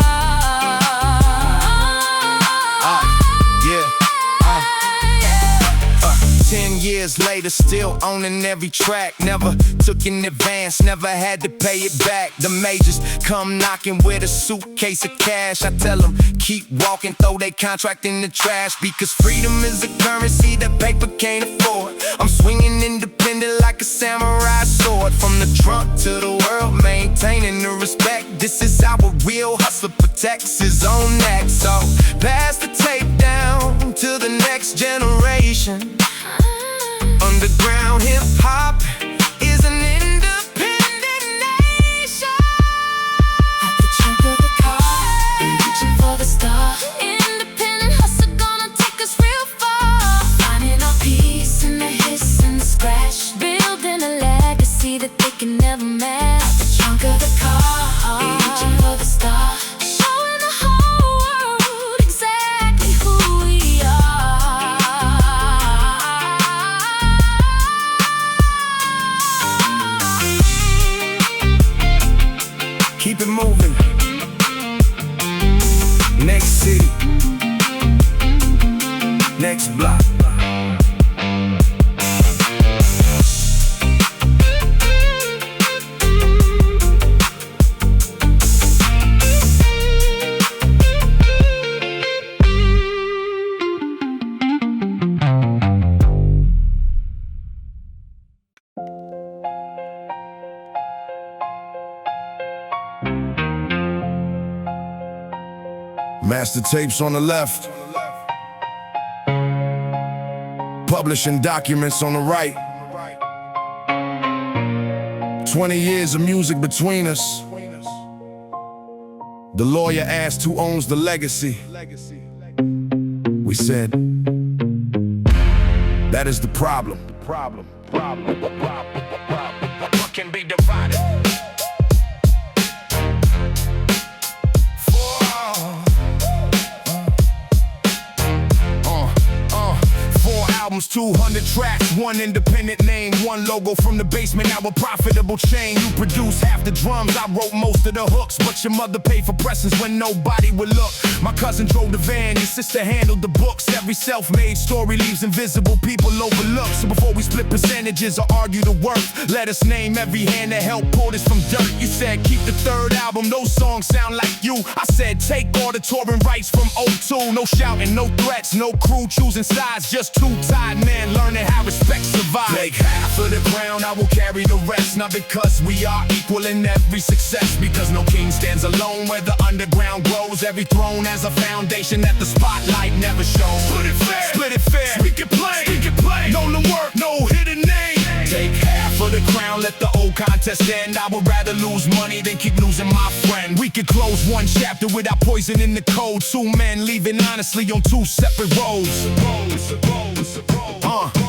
10 years later, still owning every track. Never took in advance, never had to pay it back. The majors come knocking with a suitcase of cash. I tell them, keep walking, throw they contract in the trash. Because freedom is a currency that paper can't afford. I'm swinging independent like a samurai sword. From the trunk to the world, maintaining the respect. This is how a real hustler protects his own neck. So pass the tape down to the next generation. Underground hip-hop is an independent nation. At the trunk of the car, reaching for the star. Independent hustle gonna take us real far. Finding our peace in the hiss and the scratch. Building a legacy that they can never match. At the trunk of the car, reaching for the star. Showing the whole world exactly who we are. Keep it moving. Next city, next block. Master tapes on the left, publishing documents on the right. 20 years of music between us. The lawyer asked who owns the legacy. We said, that is the problem. What can be divided? Albums, 200 tracks, one independent name, one logo from the basement, now a profitable chain. You produce half the drums, I wrote most of the hooks, but your mother paid for presses when nobody would look. My cousin drove the van, your sister handled the books. Every self-made story leaves invisible people overlooked. So before we split percentages or argue the worth, let us name every hand that helped pull this from dirt. You said keep the third album, those songs sound like you. I said take all the touring rights from '02. No shouting, no threats, no crew choosing sides, just two tied men learning how respect survives. Take half of the crown, I will carry the rest. Not because we are equal in every success, because no king stands alone where the underground grows. Every throne has a foundation that the spotlight never shows. Split it fair, speak it plain. Know the work, no hidden name. Take half of the crown, let the old contest end. I would rather lose money than keep losing my friend. We could close one chapter without poisoning the code. Two men leaving honestly on two separate roads.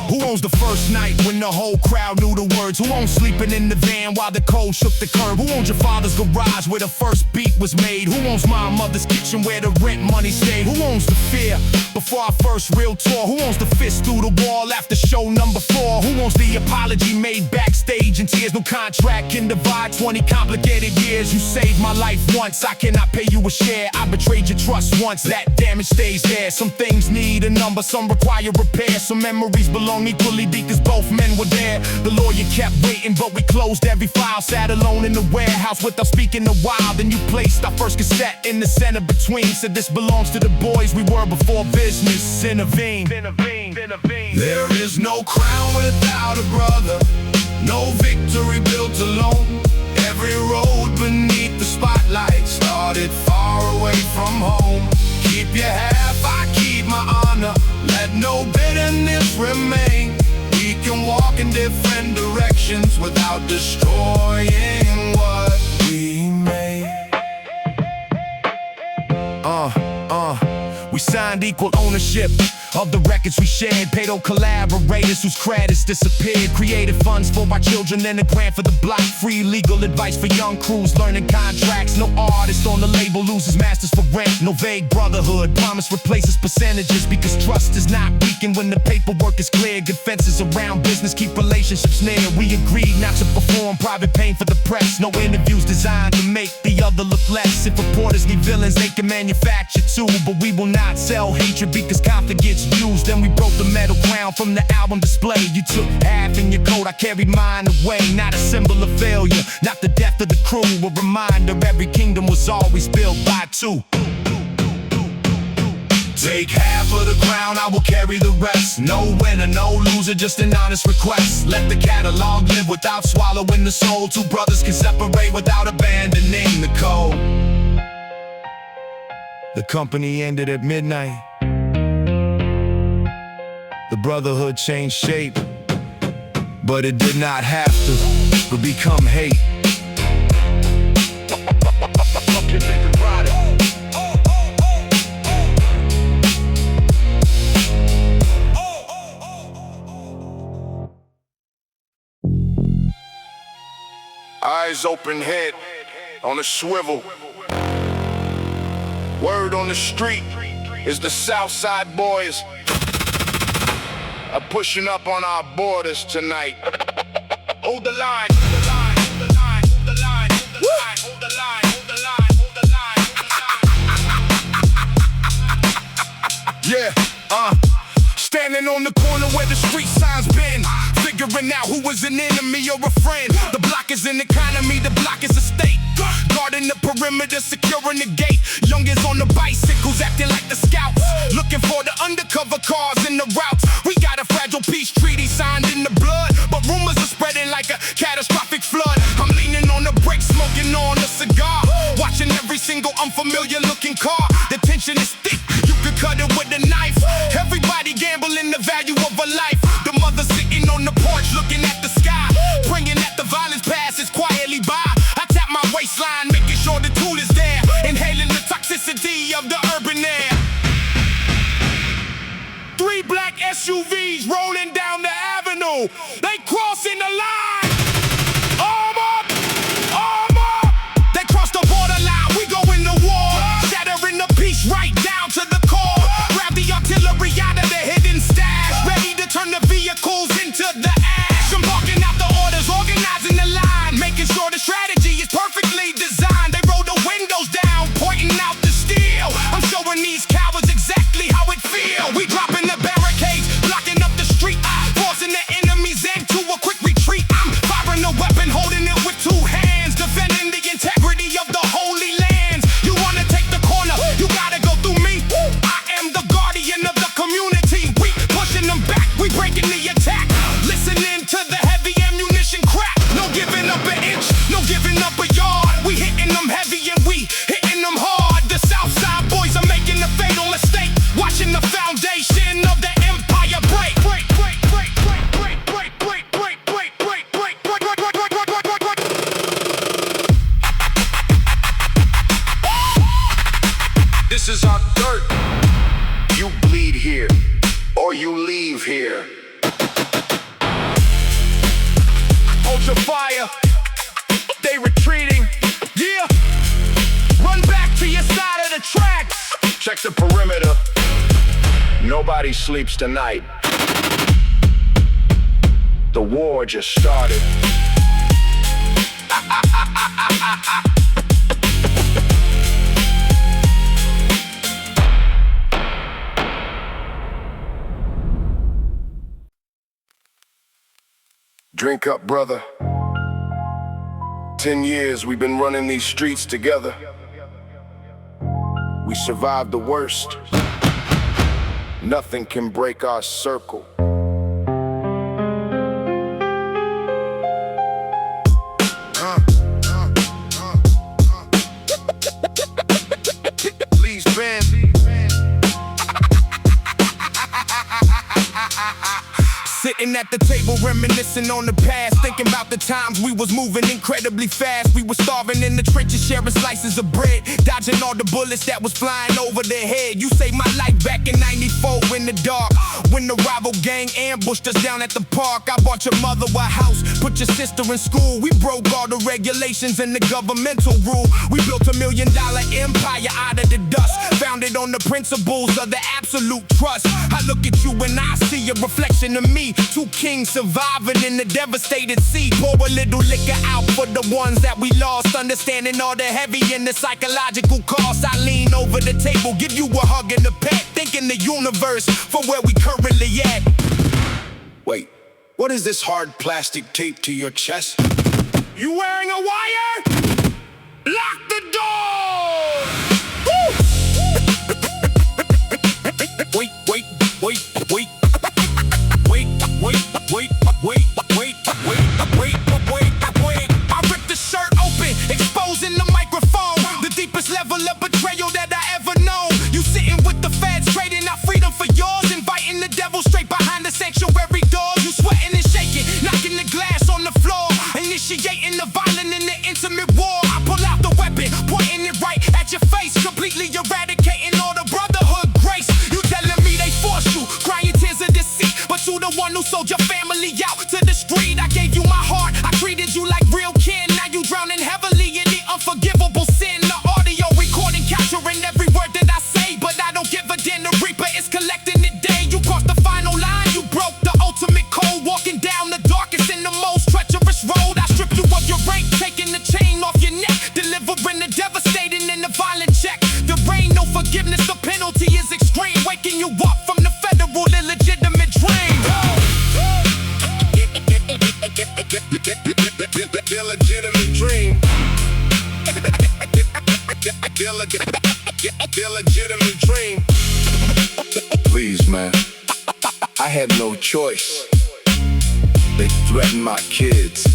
Who owns the first night when the whole crowd knew the words? Who owns sleeping in the van while the cold shook the curb? Who owns your father's garage where the first beat was made? Who owns my mother's kitchen where the rent money stayed? Who owns the fear before our first real tour. Who wants the fist through the wall after show number 4? Who wants the apology made backstage in tears? No contract can divide 20 complicated years. You saved my life once, I cannot pay you a share. I betrayed your trust once, that damage stays there. Some things need a number, some require repair. Some memories belong equally deep cause both men were there. The lawyer kept waiting but we closed every file. Sat alone in the warehouse without speaking a while. Then you placed our first cassette in the center between. Said this belongs to the boys we were before business intervened. There is no crown without a brother, no victory built alone. Every road beneath the spotlight started far away from home. Keep your half, I keep my honor. Let no bitterness remain. We can walk in different directions without destroying what we made. We signed equal ownership of the records we shared. Paid old collaborators whose credits disappeared. Created funds for our children and a grant for the block. Free legal advice for young crews learning contracts. No artist on the label loses masters for rent. No vague brotherhood, promise replaces percentages. Because trust is not weakened when the paperwork is clear. Good fences around business keep relationships near. We agreed not to perform private pain for the press. No interviews designed to make the other look less. If reporters need villains they can manufacture too. But we will not sell hatred because conflict gets used. Then we broke the metal crown from the album display. You took half in your coat, I carried mine away. Not a symbol of failure, not the death of the crew. A reminder every kingdom was always built by two. Take half of the crown, I will carry the rest. No winner, no loser, just an honest request. Let the catalog live without swallowing the soul. Two brothers can separate without abandoning the code. The company ended at midnight. The brotherhood changed shape, but it did not have to become hate. Eyes open, head on a swivel. Word on the street is the Southside boys are pushing up on our borders tonight. Hold the line, hold the line, hold the line, hold the line, hold the line, hold the line, hold the line, hold the line. Yeah, standing on the corner where the street signs been, figuring out who was an enemy or a friend. The block is an economy, the block is a state. Guarding the perimeter, securing the gate. Youngins on the bicycles acting like the scouts, looking for the undercover cars in the routes. We got a fragile peace treaty signed in the blood, but rumors are spreading like a catastrophic flood. I'm leaning on the brakes, smoking on a cigar, watching every single unfamiliar looking car. The tension is thick, you could cut it with a knife. Everybody gambling the value of a life. The mother sitting on the porch looking at the sky, praying that the violence passes quietly by. I tap my waistline, making sure the tool is there, inhaling the toxicity of the urban air. 3 black SUVs rolling down the avenue. They crossing the line. Arm up, arm up. They cross the borderline, we go into war. Shattering the peace right down to the core. Grab the artillery out of the hidden stash, ready to turn the vehicles into the ash. I'm barking out the orders, organizing the line, making sure the strategy is perfectly designed. They roll the windows down, pointing out the steel. I'm showing these cowards exactly how it feels. We dropping the barricades, blocking up the street, forcing the enemy's end to a quick retreat. I'm firing a weapon, holding it with 2 hands, defending the integrity of the holy lands. You wanna take the corner, you gotta go through me. I am the guardian of the community. We pushing them back, we breaking the attack. Listening to the heavy ammunition crack. No giving up an inch, no giving up a yard. We hitting them heavy and we hitting them hard. The Southside boys are making a fatal mistake, watching the foundation of the empire break. Break, break, break, break, break, break, break, break, break, break, break, break, break, break, break, break, break, break. This is our dirt. You bleed here, or you leave here. Hold your fire, they retreating. Yeah, run back to your side of the tracks. Check the perimeter. Nobody sleeps tonight. The war just started. Drink up, brother. 10 years we've been running these streets together. We survived the worst. Nothing can break our circle. Please, Ben. Sitting at the table reminiscing on the past, thinking about the times we was moving incredibly fast. We were starving in the trenches, sharing slices of bread, dodging all the bullets that was flying over the head. You saved my life back in '94 in the dark, when the rival gang ambushed us down at the park. I bought your mother a house, put your sister in school. We broke all the regulations and the governmental rule. We built $1 million empire out of the dust, founded on the principles of the absolute trust. I look at you and I see a reflection of me, two kings surviving in the devastated sea. Pour a little liquor out for the ones that we lost, understanding all the heavy and the psychological cost. I lean over the table, give you a hug and a pet, thinking the universe for where we currently at. Wait, what is this hard plastic tape to your chest? You wearing a wire? Lock the door! Woo! Wait, wait, wait, wait. Wait. I ripped the shirt open, exposing the microphone. The deepest level of betrayal that I ever known. You sitting with the feds, trading our freedom for yours, inviting the devil straight behind the sanctuary doors. You sweating and shaking, knocking the glass on the floor, initiating the violent and the intimate war. I pull out the weapon, pointing it right at your face, completely eradicating all the brotherhood grace. You telling me they forced you, crying tears of deceit, but you the one who sold your family out to the street. I gave you my heart, I treated you like real kin. Now you drowning heavily in the unforgivable sin. The audio recording, capturing every word that I say, but I don't give a damn. The reaper is collecting the day. You crossed the final line, you broke the ultimate code, walking down the darkest and the most treacherous road. I stripped you of your rank, taking the chain off your neck, delivering the devastating and the violent check. There ain't no forgiveness, the penalty is extreme, waking you up from the federal illegitimate dream. The legitimate dream. The legitimate dream. Please, man, I had no choice. They threatened my kids.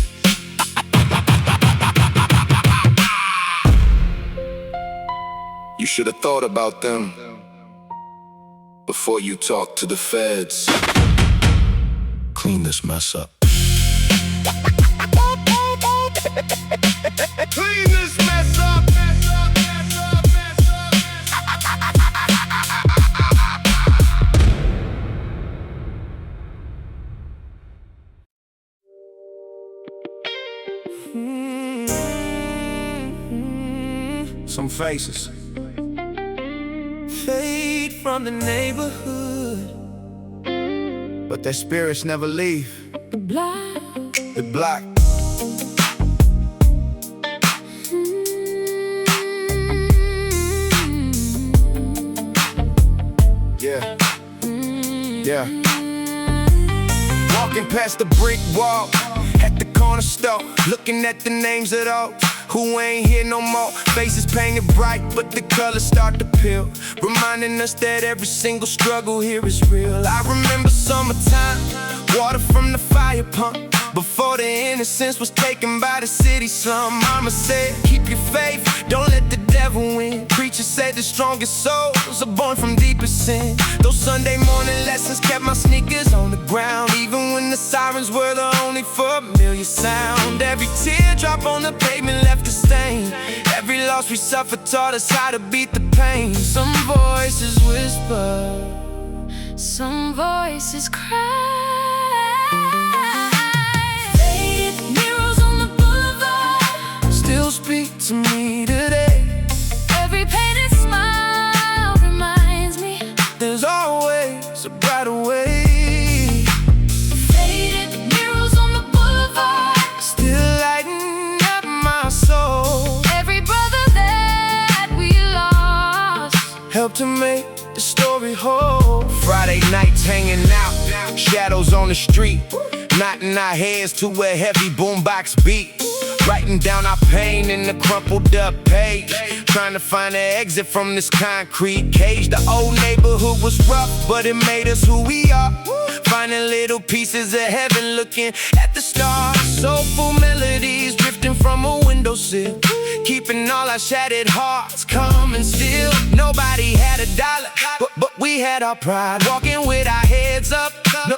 You should have thought about them before you talk to the feds. Clean this mess up. Clean this mess up. Some faces fade from the neighborhood, but their spirits never leave the block. Yeah. Walking past the brick wall at the corner store, looking at the names of those who ain't here no more. Faces painted bright, but the colors start to peel, reminding us that every single struggle here is real. I remember summertime, water from the fire pump, before the innocence was taken by the city slum. Mama said, keep your faith, don't let the devil win. Preacher said the strongest souls are born from deepest sin. Those Sunday morning lessons kept my sneakers on the ground, even when the sirens were the only familiar sound. Every teardrop on the pavement left a stain. Every loss we suffered taught us how to beat the pain. Some voices whisper, Some voices cry. still speak to me today. Every painted smile reminds me There's always lights hanging out, shadows on the street, nodding our heads to a heavy boombox beat. Writing down our pain in the crumpled up page, trying to find an exit from this concrete cage. The old neighborhood was rough, but it made us who we are. Finding little pieces of heaven, looking at the stars. Soulful melodies drifting from a windowsill, keeping all our shattered hearts calm and still. Nobody had a dollar, but we had our pride. Walking with our heads up,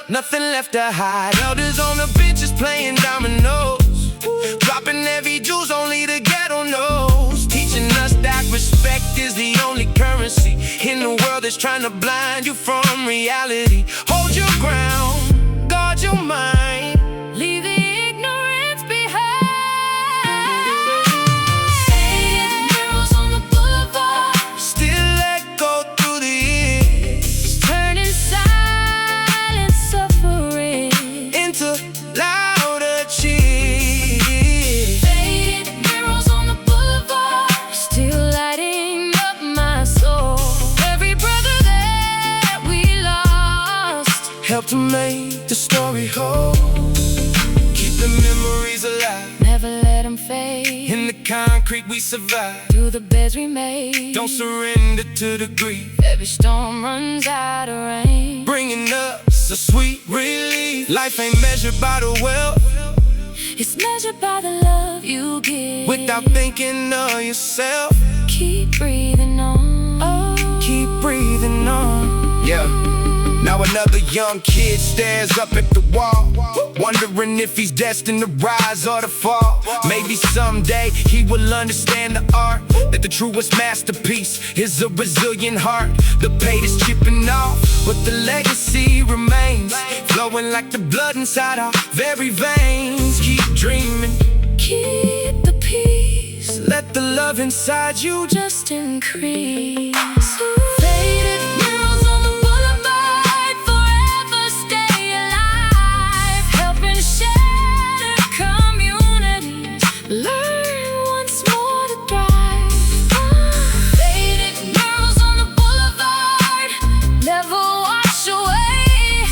nothing left to hide. Elders on the benches playing dominoes, dropping heavy jewels only the ghetto knows. Teaching us that respect is the only currency in the world that's trying to blind you from reality. Hold your ground, guard your mind, leave the ignorance behind. Faded murals on the boulevard, still echo through the years, turning silent suffering into louder cheers. Faded murals on the boulevard, still lighting up my soul. Every brother that we lost helped to make the story whole. Keep the memories alive, never let them fade. In the concrete we survive, through the beds we made. Don't surrender to the grief, every storm runs out of rain, bringing us a sweet relief. Life ain't measured by the wealth, it's measured by the love you give. Without thinking of yourself, keep breathing on, oh, keep breathing on. Yeah. Now another young kid stares up at the wall, wondering if he's destined to rise or to fall. Maybe someday he will understand the art, that the truest masterpiece is a resilient heart. The paint is chipping off, but the legacy remains, flowing like the blood inside our very veins. Keep dreaming, keep the peace, let the love inside you just increase. Faded murals on the boulevard, forever stay alive, helping shatter communities, learn once more to thrive. Faded murals on the boulevard, never wash away,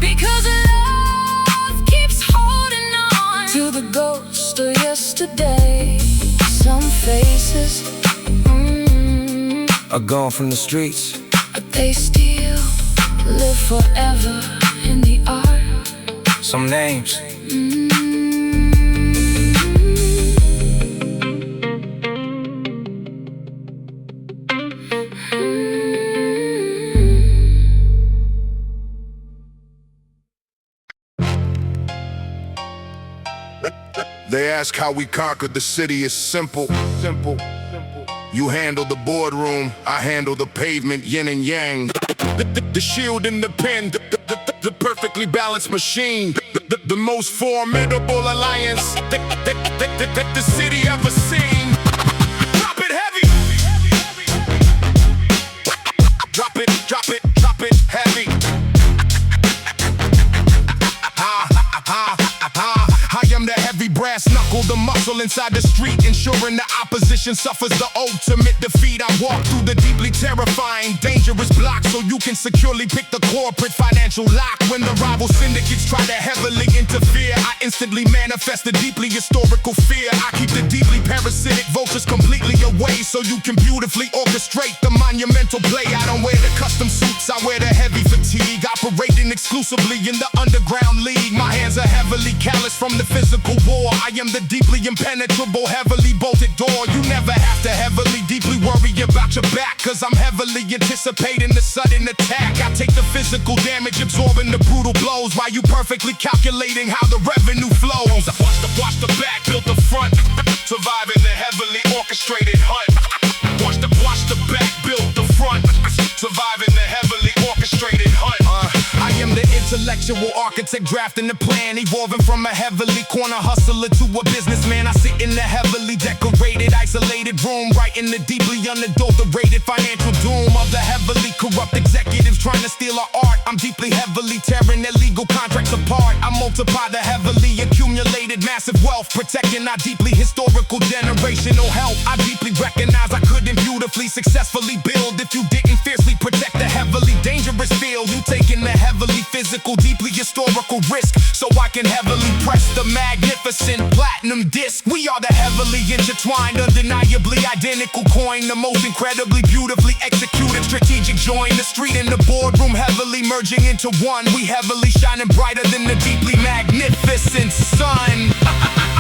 because love keeps holding on to the ghost of yesterday. Some faces are gone from the streets, but they still live forever in the art. Some names They ask how we conquered the city. It's simple. You handle the boardroom, I handle the pavement, yin and yang. The shield and the pen, the perfectly balanced machine, the most formidable alliance that the city ever seen. Drop it heavy. Drop it, drop it, drop it heavy. I am the heavy brass knuckle, the muscle inside the street, ensuring the opposition suffers the ultimate defeat. I walk through the deeply terrifying, dangerous block so you can securely pick the corporate financial lock. When the rival syndicates try to heavily interfere, I instantly manifest the deeply historical fear. I keep the deeply parasitic vultures completely away so you can beautifully orchestrate the monumental play. I don't wear the custom suits, I wear the heavy fatigue, operating exclusively in the underground league. My hands are heavily calloused from the physical war. I am the deeply impenetrable, heavily bolted door. You never have to heavily, deeply worry about your back, cause I'm heavily anticipating the sudden attack. I take the physical damage, absorbing the brutal blows, while you perfectly calculating how the revenue flows. Watch the back, build the front, surviving the heavily orchestrated hunt. Watch the back, build the front, surviving the heavily orchestrated hunt. I am the intellectual architect, drafting the plan, evolving from a heavily corner hustler to a businessman. I sit in the heavily decorated, isolated room, writing the deeply unadulterated financial doom of the heavily corrupt executives trying to steal our art. I'm deeply heavily tearing their legal contracts apart. I multiply the heavily accumulated massive wealth, protecting our deeply historical generational health. I deeply recognize I couldn't beautifully successfully build if you didn't fiercely protect the heavily dangerous field. You taking the heavily physical, deeply historical risk, so I can heavily press the magnificent platinum disc. We are the heavily intertwined, undeniably identical coin, the most incredibly beautifully executed strategic join. The street and the boardroom heavily merging into one. We heavily shining brighter than the deeply magnificent sun.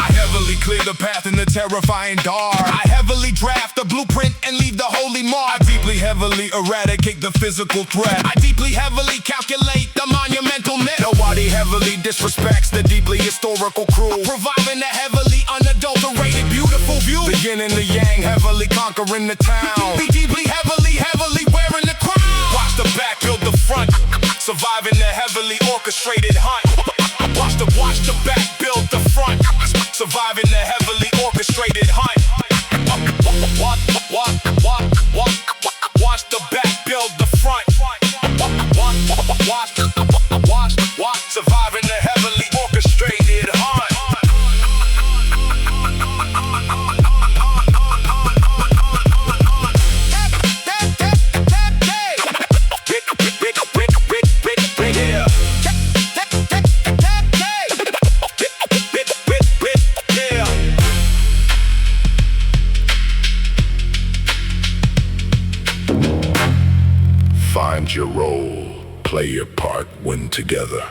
I heavily clear the path in the terrifying dark. I heavily draft the blueprint and leave the holy mark. I deeply heavily eradicate the physical threat. I deeply heavily calculate the monumental myth. Nobody heavily disrespects the deeply historical crew, Providing a heavily unadulterated beautiful view. the yin and the yang heavily conquering the town. Deeply heavily wearing the crown. Watch the back build the front, surviving the heavily orchestrated hunt. Watch the back build the front, surviving the heavily orchestrated hunt. Watch the back build the front. Watch surviving the heavily orchestrated hunt. Find your role, play your part, win together.